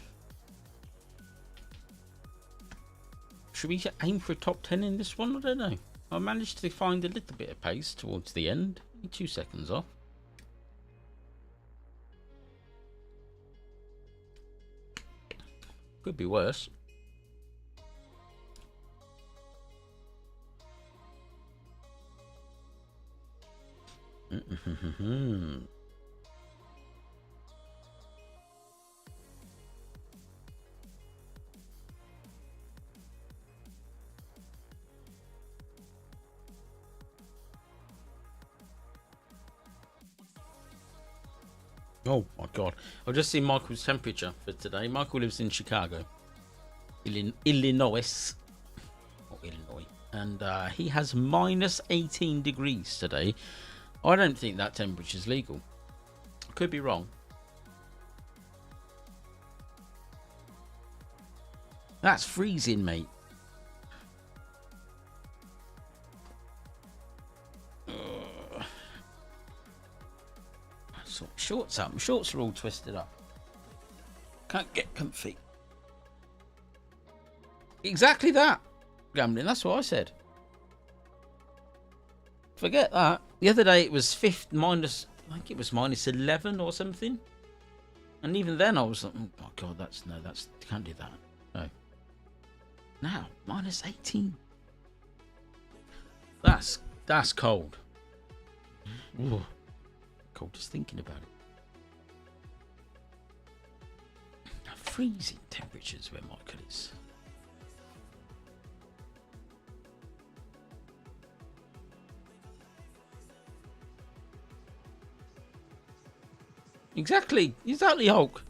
Should we aim for a top 10 in this one? I don't know. I managed to find a little bit of pace towards the end. 2 seconds off. Could be worse. Oh my god. I've just seen Michael's temperature for today. Michael lives in Chicago, Illinois. Not Illinois. And he has minus 18 degrees today. I don't think that temperature is legal. I could be wrong. That's freezing, mate. Sort shorts up. My shorts are all twisted up. Can't get comfy. Exactly that, Gambling. That's what I said. Forget that. The other day it was I think it was minus 11 or something. And even then I was like, oh my god, can't do that. No. Now, minus 18. That's cold. Ooh. Cold just thinking about it. Freezing temperatures where Michael is. Exactly, Hulk.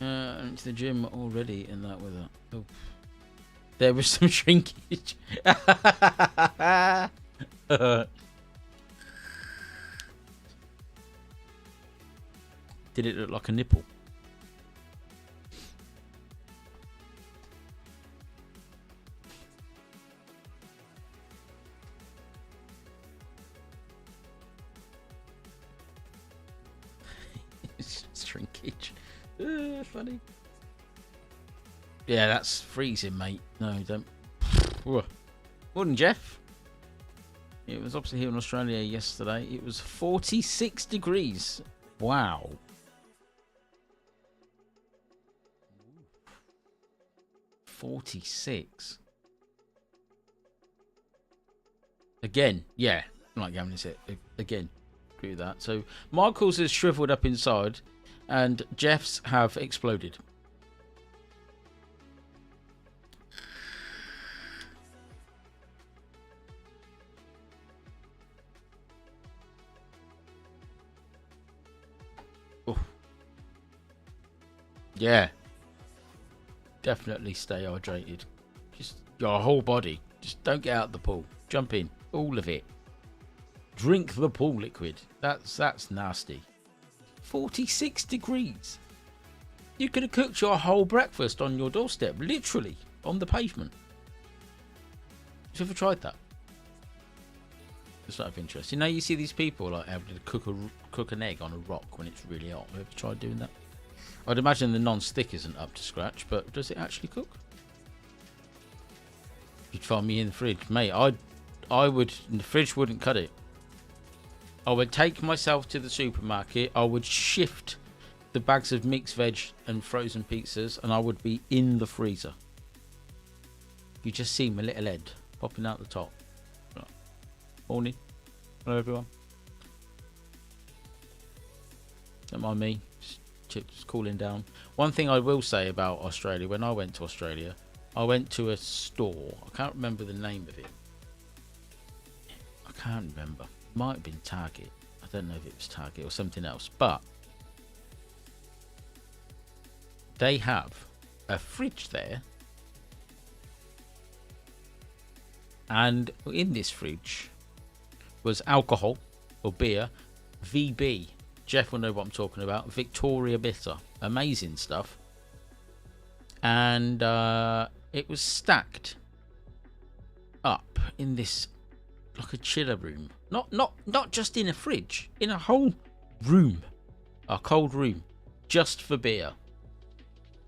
Into the gym already in that weather. Oh. There was some shrinkage. Did it look like a nipple? Shrinkage. Funny. Yeah, that's freezing, mate. No, don't. Morning, Jeff. It was opposite here in Australia yesterday. It was 46 degrees. Wow. $46. Again, yeah. Like Gavin said, again. Agree with that. So Michael's is shriveled up inside and Jeff's have exploded. Oh. Yeah. Definitely stay hydrated. Just your whole body. Just don't get out of the pool. Jump in. All of it. Drink the pool liquid. That's nasty. 46 degrees. You could have cooked your whole breakfast on your doorstep, literally on the pavement. Have you ever tried that? Just out of interest. You know, you see these people like able to cook an egg on a rock when it's really hot. Have you ever tried doing that? I'd imagine the non-stick isn't up to scratch, but does it actually cook? You'd find me in the fridge, mate. I would. The fridge wouldn't cut it. I would take myself to the supermarket. I would shift the bags of mixed veg and frozen pizzas, and I would be in the freezer. You just see my little head popping out the top. Morning. Hello, everyone. Don't mind me. Chips cooling down. One thing I will say about Australia, when I went to Australia, I went to a store. I can't remember the name of it. I can't remember. It might have been Target. I don't know if it was Target or something else. But they have a fridge there. And in this fridge was alcohol or beer, VB. Jeff will know what I'm talking about. Victoria Bitter. Amazing stuff. And it was stacked up in this, like a chiller room. Not just in a fridge. In a whole room. A cold room. Just for beer.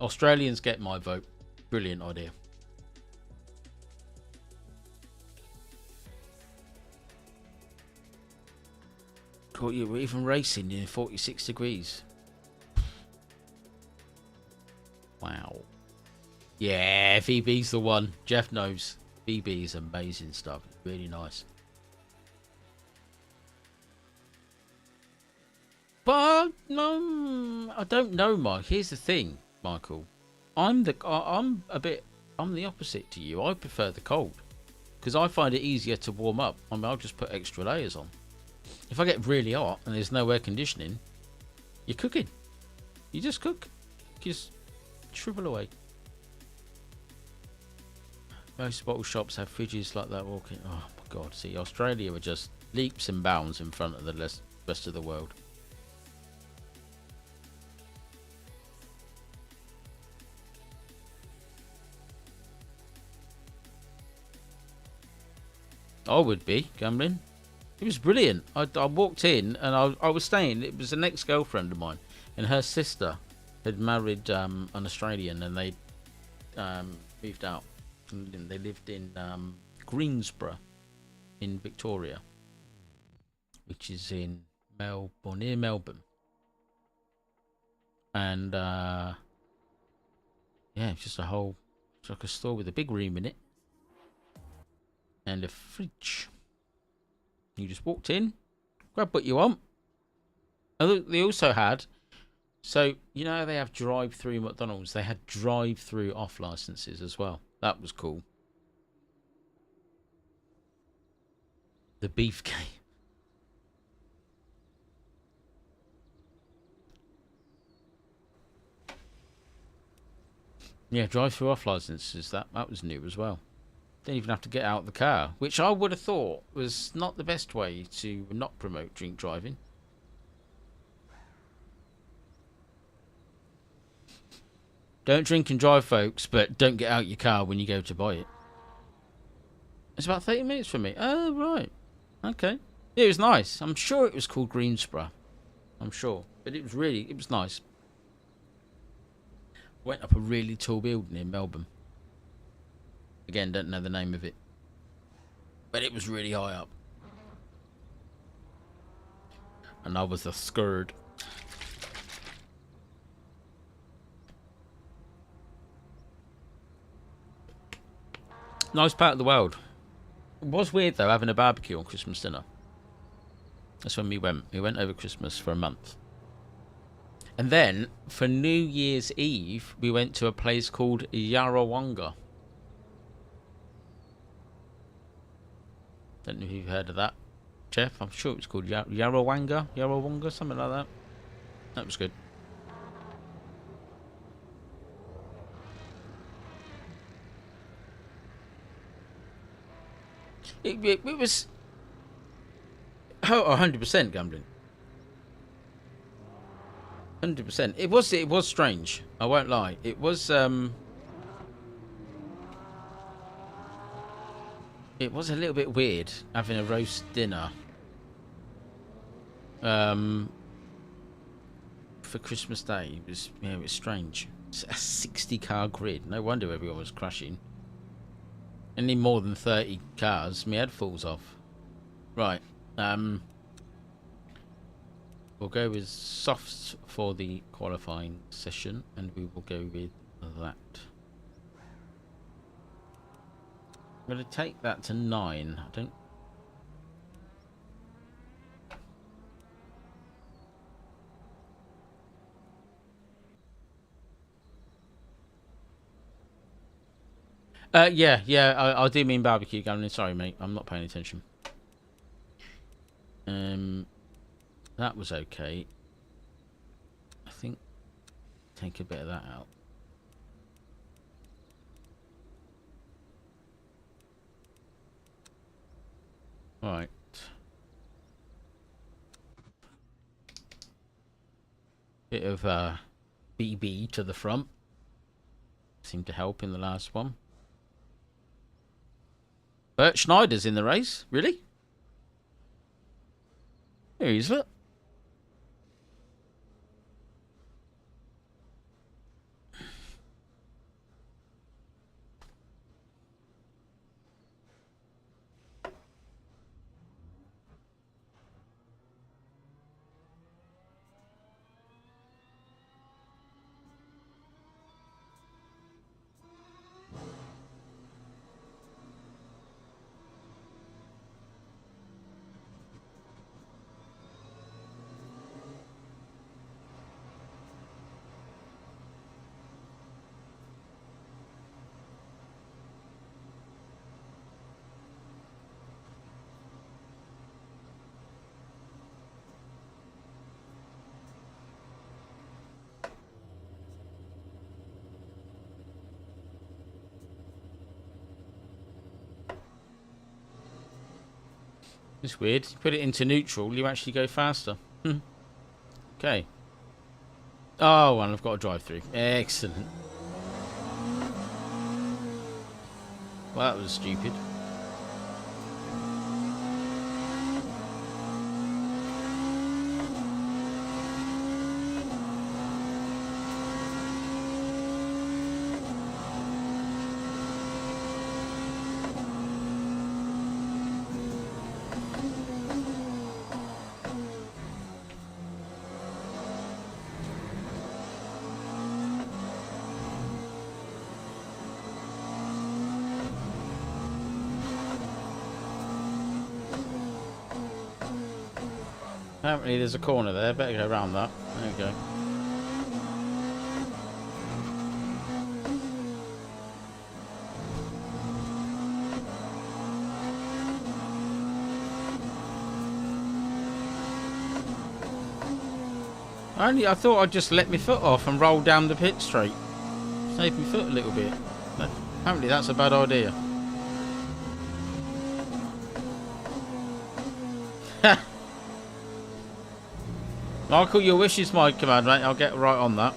Australians get my vote. Brilliant idea. You were even racing in 46 degrees. Wow. Yeah, VB's the one. Jeff knows. VB is amazing stuff. Really nice. But I don't know, Mike. Here's the thing, Michael. I'm the opposite to you. I prefer the cold because I find it easier to warm up. I mean, I'll just put extra layers on. If I get really hot and there's no air conditioning, you're cooking. You just cook. You just shrivel away. Most bottle shops have fridges like that walking. Oh my God. See, Australia were just leaps and bounds in front of the rest of the world. I would be gambling. It was brilliant. I walked in and I was staying. It was an ex-girlfriend of mine, and her sister had married an Australian, and they moved out. And they lived in Greensborough in Victoria, which is in Melbourne, near Melbourne. And yeah, it's just it's like a store with a big room in it and a fridge. You just walked in, grab what you want. And they also had, so you know they have drive-through McDonald's. They had drive-through off licenses as well. That was cool. The beefcake. Yeah, drive-through off licenses. That was new as well. Didn't even have to get out of the car, which I would have thought was not the best way to not promote drink driving. Don't drink and drive, folks, but don't get out your car when you go to buy it. It's about 30 minutes for me. Oh, right. Okay. Yeah, it was nice. I'm sure it was called Greensborough. I'm sure. But it was nice. Went up a really tall building in Melbourne. Again, don't know the name of it. But it was really high up. And I was scared. Nice part of the world. It was weird though, having a barbecue on Christmas dinner. That's when we went. We went over Christmas for a month. And then, for New Year's Eve, we went to a place called Yarrawonga. Don't know if you've heard of that, Jeff. I'm sure it was called Yarrawonga, something like that. That was good. It was 100% gambling. 100%. It was strange. I won't lie. It was a little bit weird having a roast dinner for Christmas Day. It was strange. It's a 60-car grid. No wonder everyone was crashing. Any more than 30 cars, my head falls off. Right. We'll go with softs for the qualifying session, and we will go with that. I'm going to take that to 9. I don't... yeah, I do mean barbecue, Gavin. Sorry, mate. I'm not paying attention. That was okay. I think take a bit of that out. Right. Bit of BB to the front. Seemed to help in the last one. Bert Schneider's in the race. Really? Who is it? It's weird. You put it into neutral, you actually go faster. Okay. Oh, and I've got a drive-through. Excellent. Well, that was stupid. Apparently there's a corner there. Better go around that. There we go. I thought I'd just let my foot off and roll down the pit straight. Save my foot a little bit. But apparently that's a bad idea. Michael, your wish is my command, mate. I'll get right on that.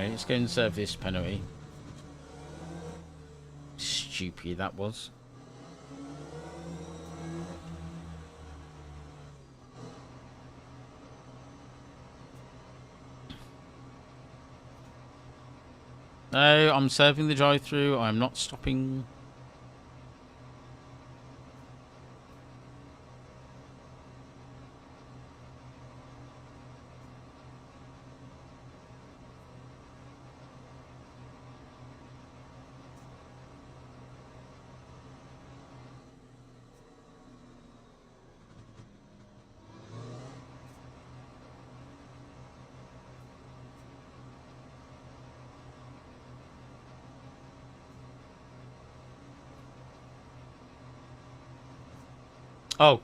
Let's go and serve this penalty. Stupid that was. No, I'm serving the drive-through. I'm not stopping. Oh,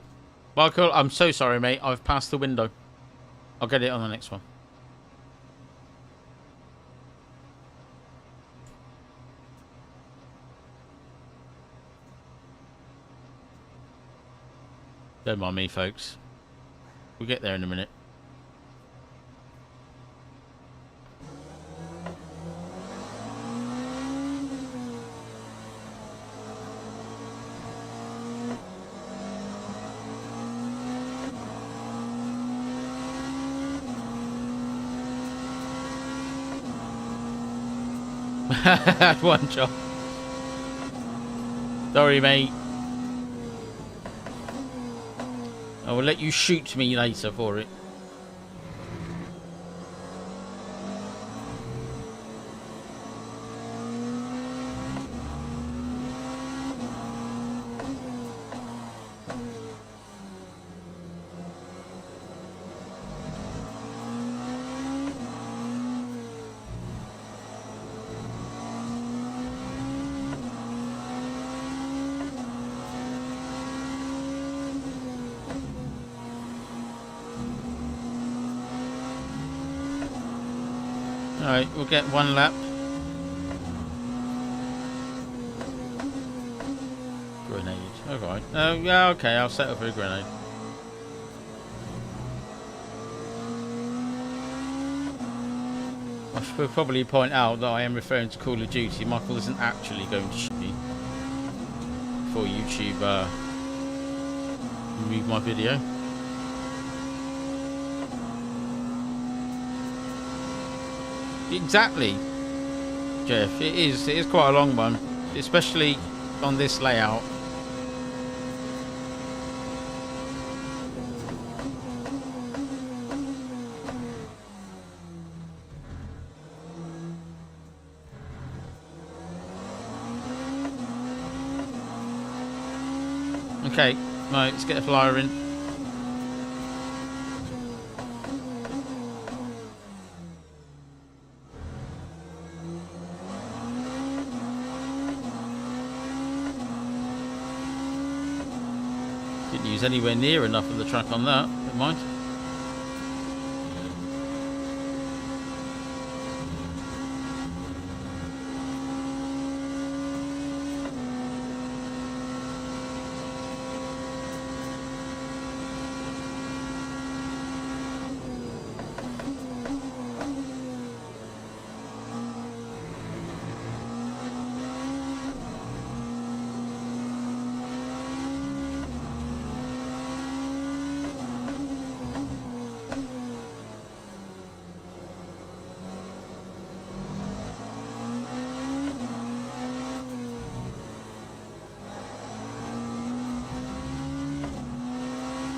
Michael, I'm so sorry, mate. I've passed the window. I'll get it on the next one. Don't mind me, folks. We'll get there in a minute. Had one job. Sorry, mate. I will let you shoot me later for it. Alright, we'll get one lap. Grenade. Alright. Oh, yeah, okay, I'll settle for a grenade. I should probably point out that I am referring to Call of Duty. Michael isn't actually going to shoot me before YouTube remove my video. Exactly, Jeff. It is quite a long one, especially on this layout. Okay, right, let's get a flyer in. Didn't use anywhere near enough of the track on that, never mind.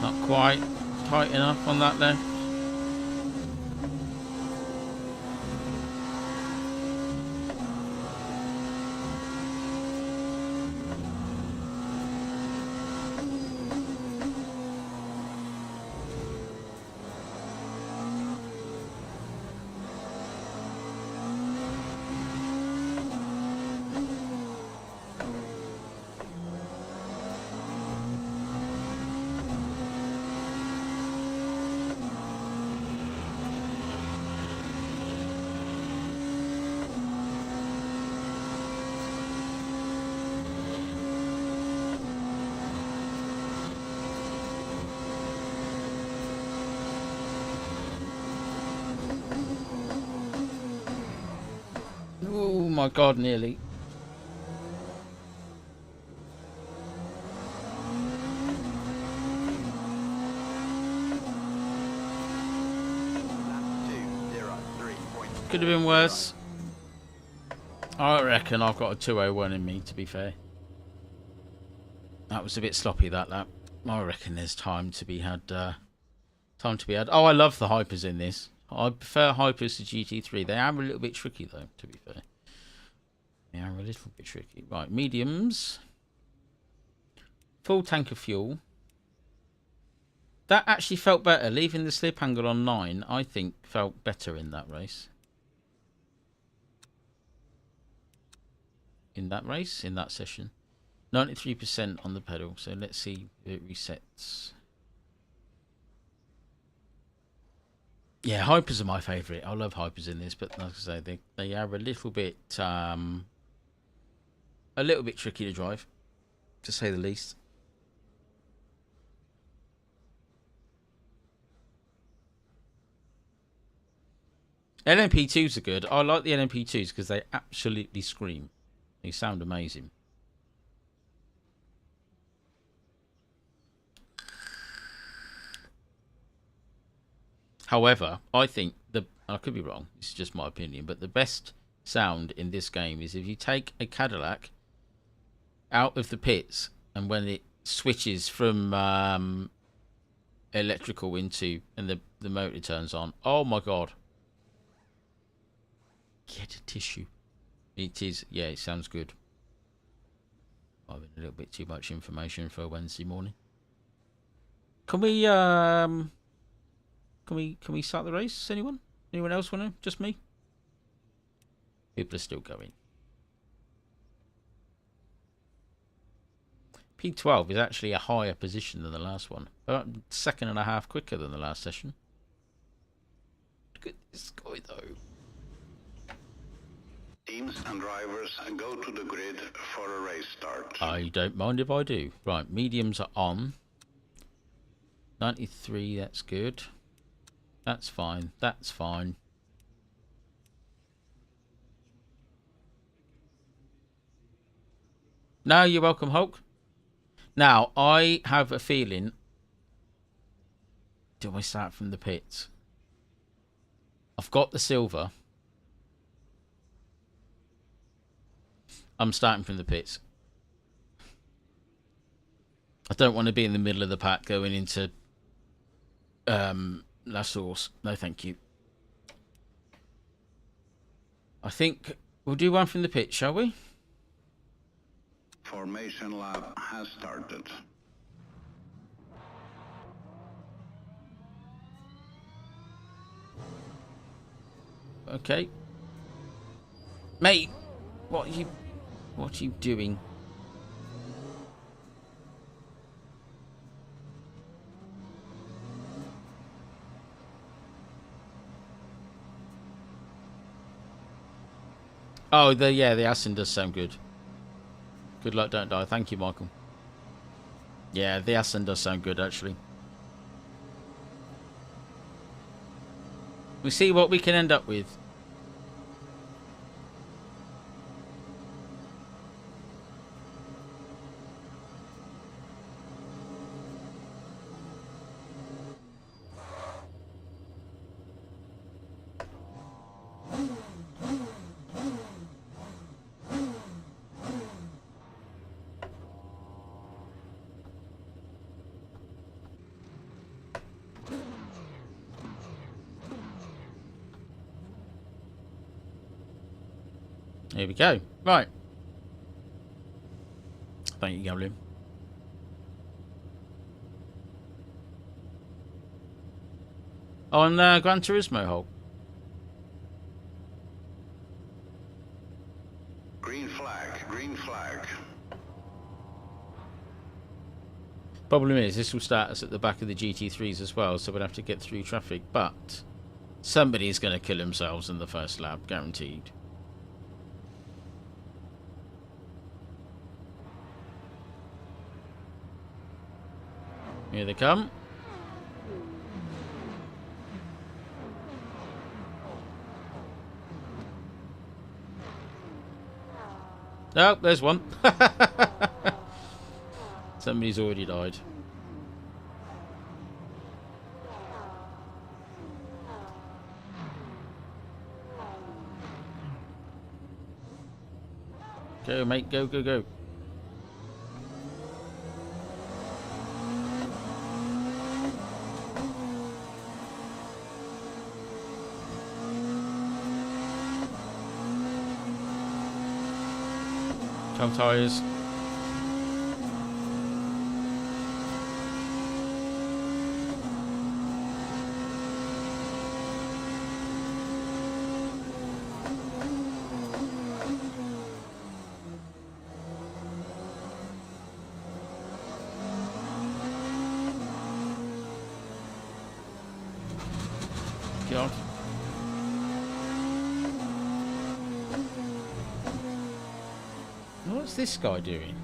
Not quite tight enough on that left. Oh my god, nearly. Could have been worse. I reckon I've got a 201 in me, to be fair. That was a bit sloppy, that lap. I reckon there's time to be had. Oh, I love the hypers in this. I prefer hypers to GT3. They are a little bit tricky, though, to be fair. They are a little bit tricky. Right, mediums. Full tank of fuel. That actually felt better. Leaving the slip angle on 9, I think, felt better in that race. In that session. 93% on the pedal. So let's see if it resets. Yeah, hypers are my favourite. I love hypers in this, but like I say, they are a little bit tricky to drive, to say the least. LMP2s are good. I like the LMP2s because they absolutely scream. They sound amazing. However, I think I could be wrong. This is just my opinion, but the best sound in this game is if you take a Cadillac out of the pits and when it switches from electrical into and the motor turns on. Oh my god. Get a tissue. It is, yeah, it sounds good. I've been a little bit too much information for a Wednesday morning. Can we start the race? Anyone? Anyone else want to? Just me? People are still going. P12 is actually a higher position than the last one. About a second and a half quicker than the last session. Look at this guy though. Teams and drivers go to the grid for a race start. I don't mind if I do. Right, mediums are on. 93, that's good. That's fine. That's fine. No, you're welcome, Hulk. Now, I have a feeling... Do I start from the pits? I've got the silver. I'm starting from the pits. I don't want to be in the middle of the pack going into La Source. No, thank you. I think we'll do one from the pits, shall we? Formation lap has started. Okay. Mate, what are you doing? Oh, the Aston does sound good. Good luck, don't die. Thank you, Michael. Yeah, the Aston does sound good, actually. We see what we can end up with. Here we go. Right. Thank you, Gabriel. On Gran Turismo, Hulk. Green flag, green flag. Problem is, this will start us at the back of the GT3s as well, so we'll have to get through traffic. But somebody's going to kill themselves in the first lap, guaranteed. Here they come. Oh, there's one. Somebody's already died. Go, mate. Go, go, go. Come tires. God. What's this guy doing?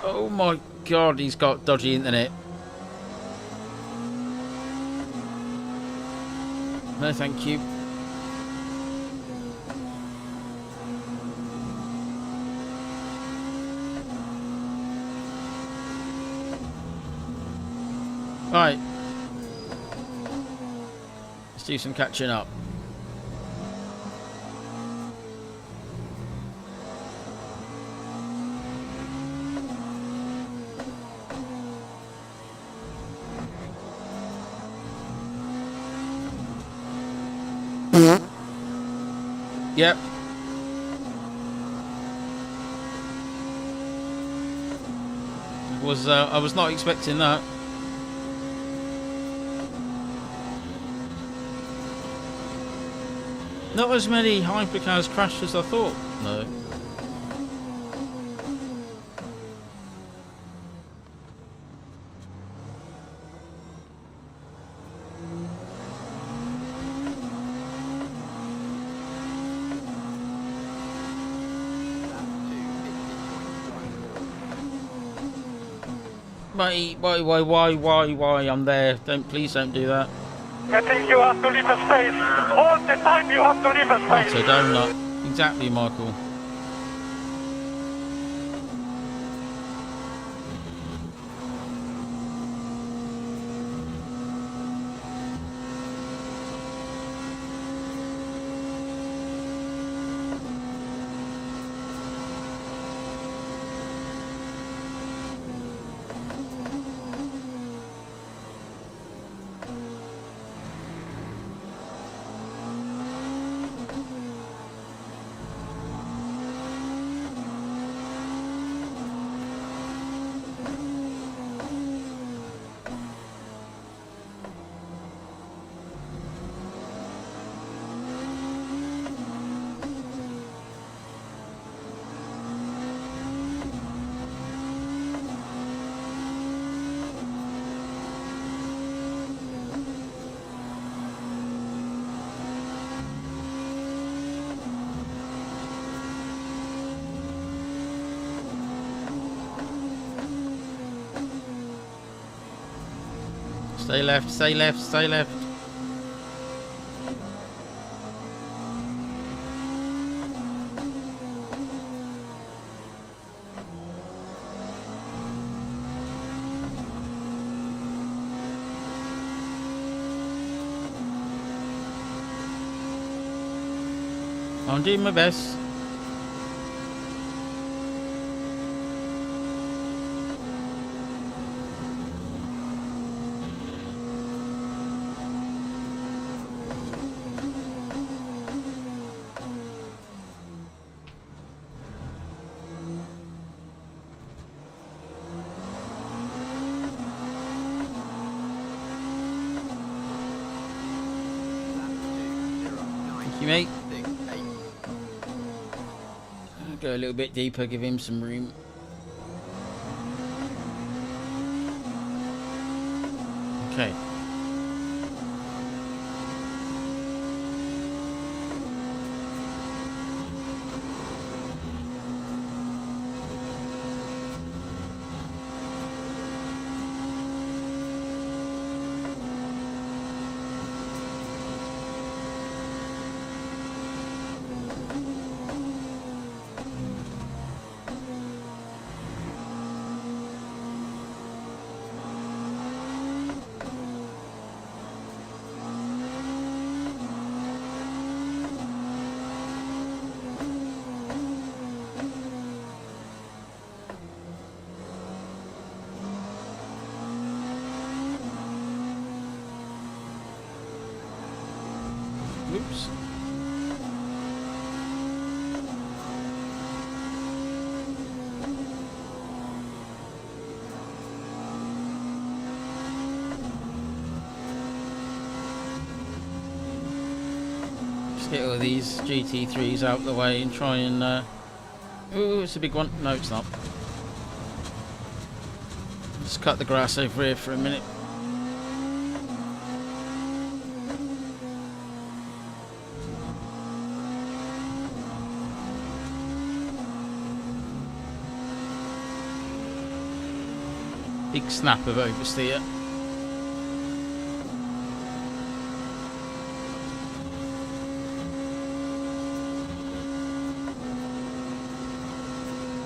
Oh my god, he's got dodgy internet. No, thank you. Right. Let's do some catching up. Yep. I was not expecting that. Not as many hypercars crashed as I thought. No. Why? I'm there. Please don't do that. I think you have to leave a space. All the time you have to leave a space. That's a donut. Exactly, Michael. Stay left, stay left, stay left. I'm doing my best. Thank you, mate. I'll go a little bit deeper, give him some room. Okay. Oops. Just get all these GT3s out of the way and try and ooh, it's a big one. No, it's not. Just cut the grass over here for a minute. Big snap of oversteer.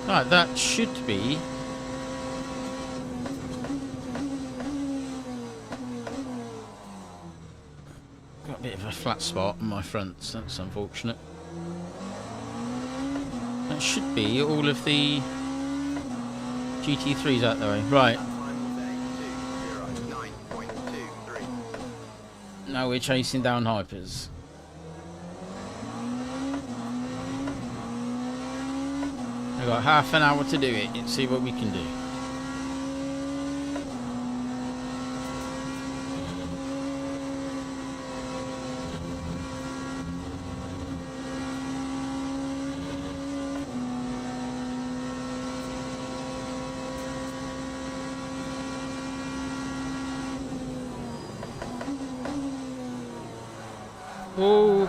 Right, that should be Got a bit of a flat spot on my front, so that's unfortunate. That should be all of the GT3s out the way. Right. Now we're chasing down Hypers. We've got half an hour to do it. Let's see what we can do.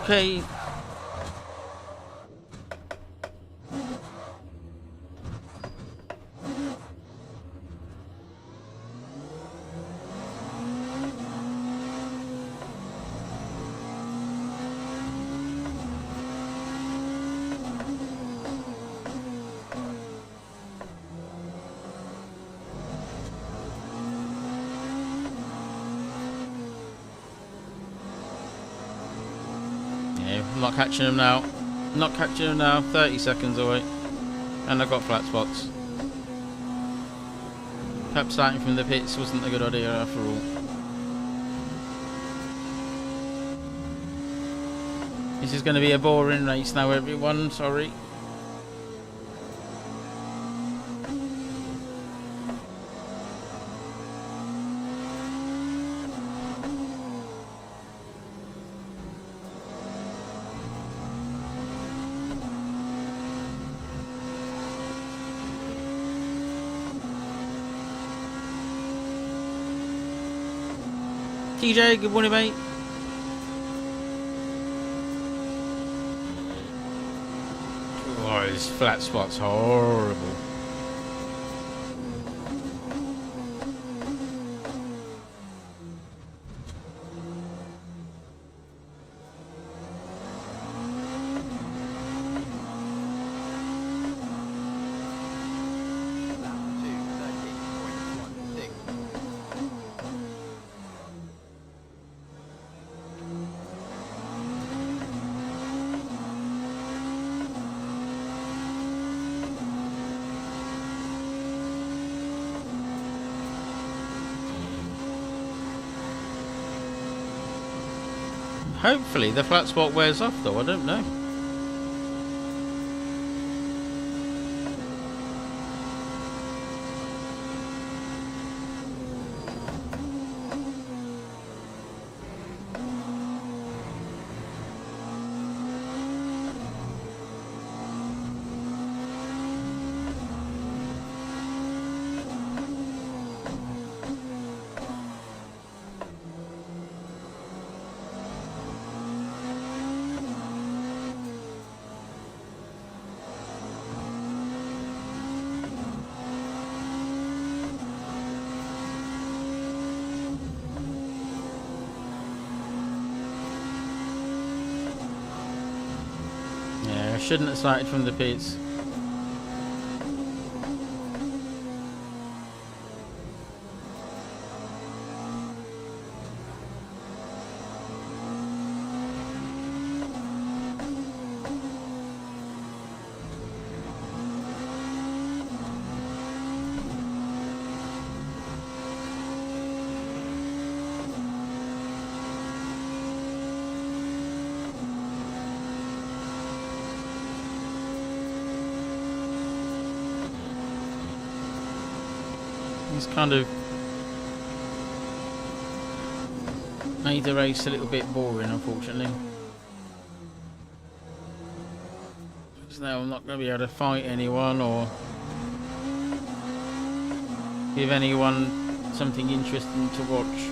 Okay. I'm not catching them now. Not catching them now. 30 seconds away. And I've got flat spots. Perhaps starting from the pits wasn't a good idea after all. This is going to be a boring race now, everyone. Sorry. TJ, good morning, mate. Oh, this flat spot's horrible. Hopefully the flat spot wears off though, I don't know. I shouldn't have started from the pits. He's kind of made the race a little bit boring, unfortunately. Because now I'm not going to be able to fight anyone or give anyone something interesting to watch.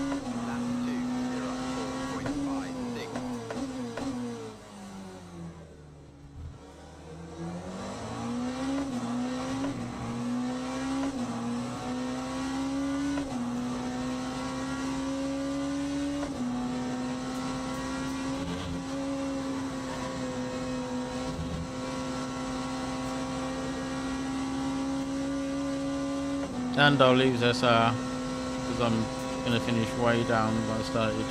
And I'll lose SR because I'm going to finish way down where I started.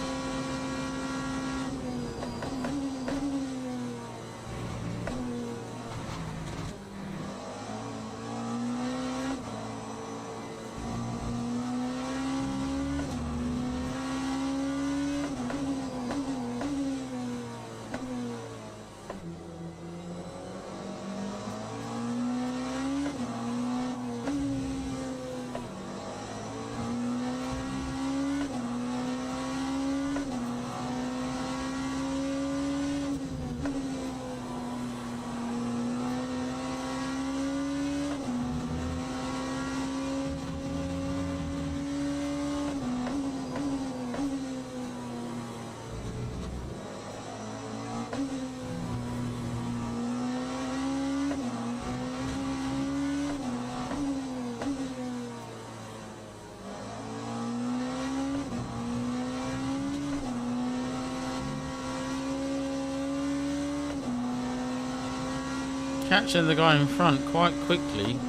Catching the guy in front quite quickly.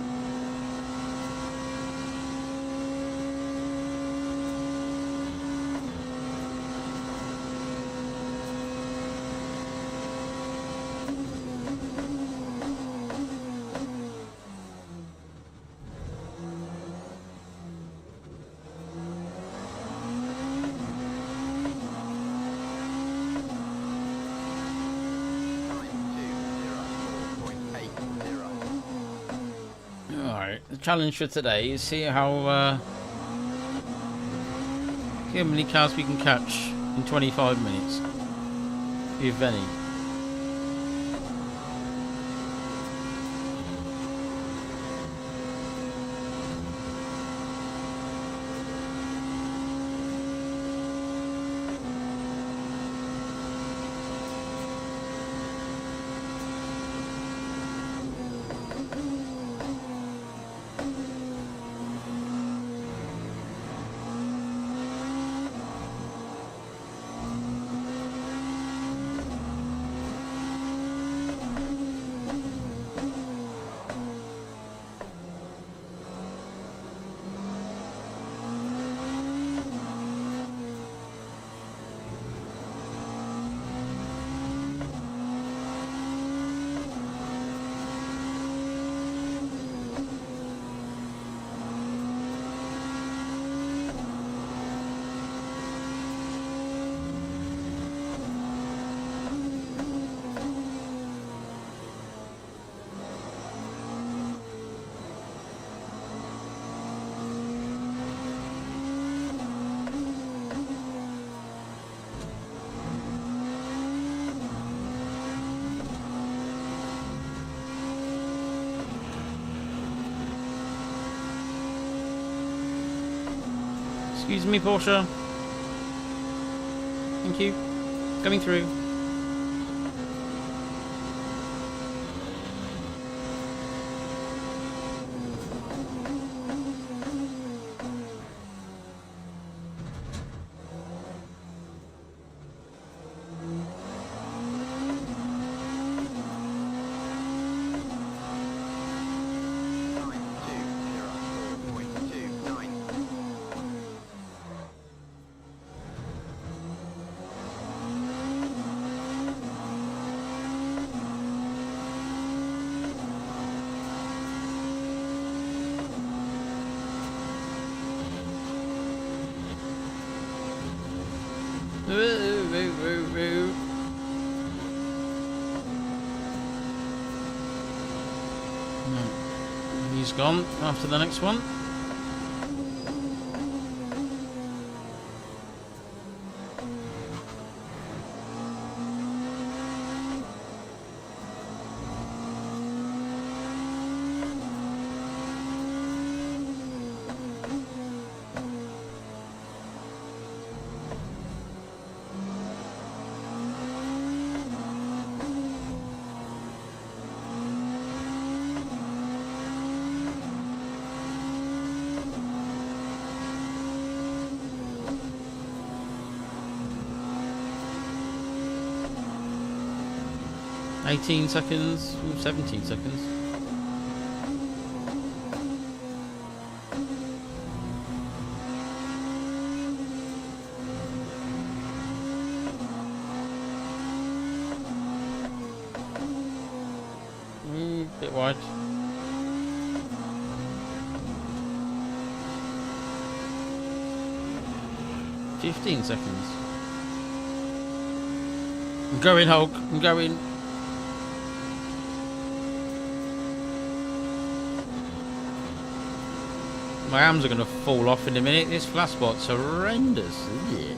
The challenge for today is see how many cars we can catch in 25 minutes, if any. Excuse me, Porsche. Thank you. Coming through. He's gone after the next one. $18 seconds, 17 seconds. Bit wide. $15 seconds. I'm going, Hulk. I'm going. My arms are going to fall off in a minute. This flat spot's horrendous, isn't it?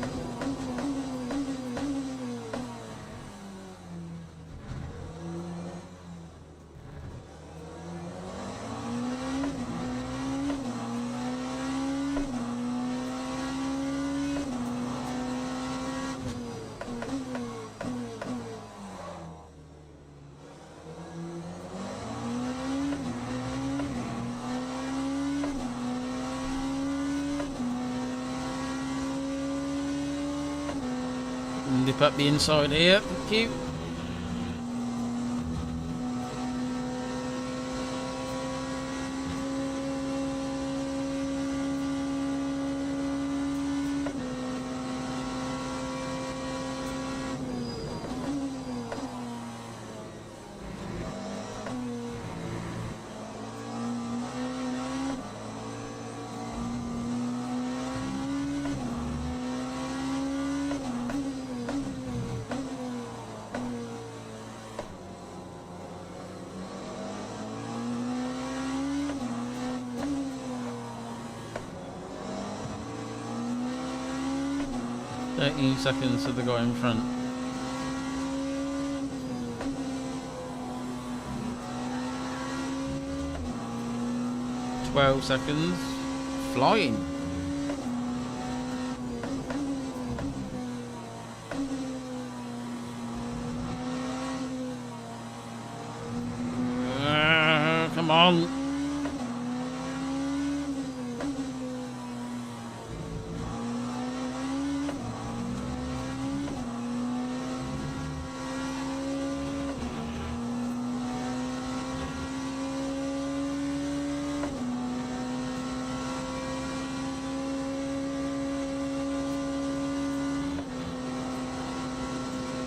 Nip up the inside here, thank you. 13 seconds to the guy in front. 12 seconds. Flying. Come on.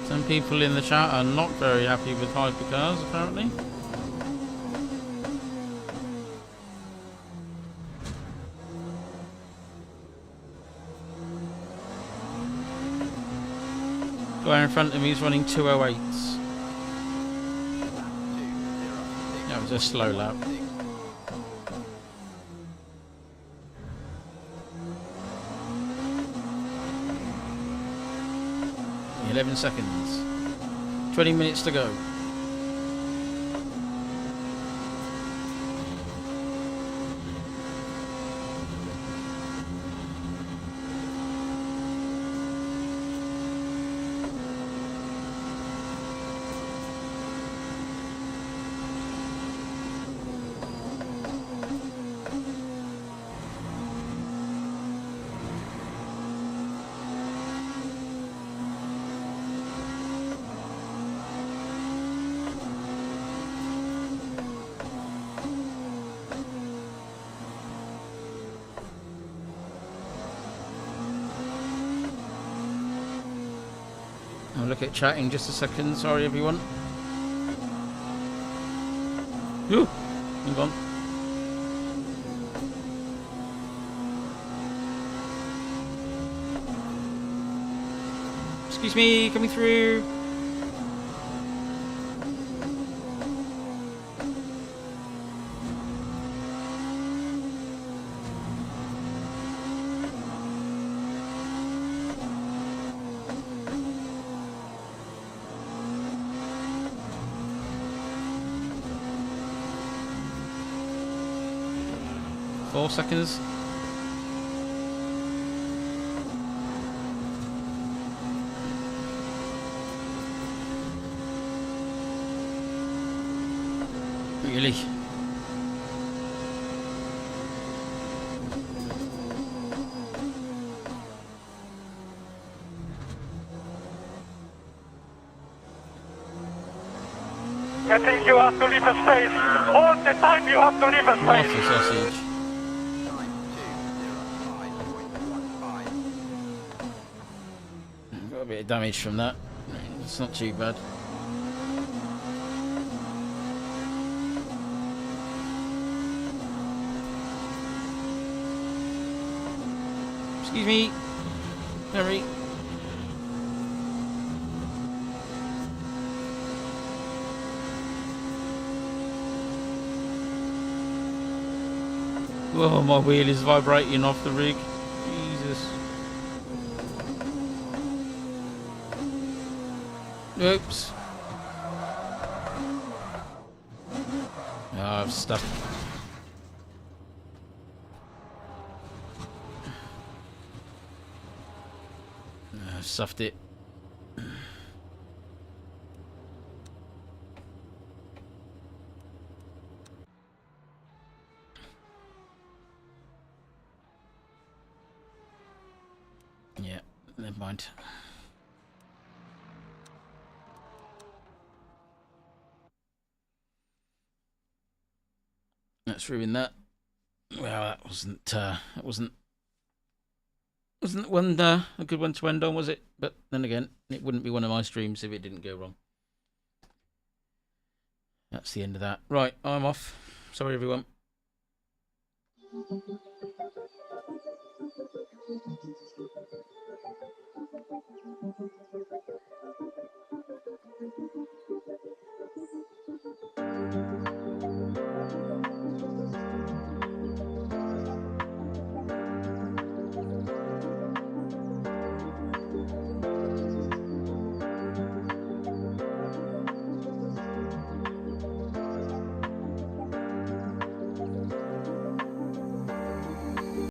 Some people in the chat are not very happy with hypercars, apparently. Guy in front of me is running 208s. That was a slow lap. Eleven seconds. 20 minutes to go. I'll look at chat in just a second. Sorry, everyone. Ooh, hang on. Excuse me, coming through. Four seconds. Really? I think you have to leave a space. All the time you have to leave a What space. a sausage. Got a bit of damage from that. It's not too bad. Excuse me. Sorry. Oh, my wheel is vibrating off the rig. Jesus. Oops. Oh, I've stuffed. I've stuffed it. Yeah, never mind. Let's ruin that. Well, that wasn't one a good one to end on, was it? But then again, it wouldn't be one of my streams if it didn't go wrong. That's the end of that. Right, I'm off. Sorry, everyone.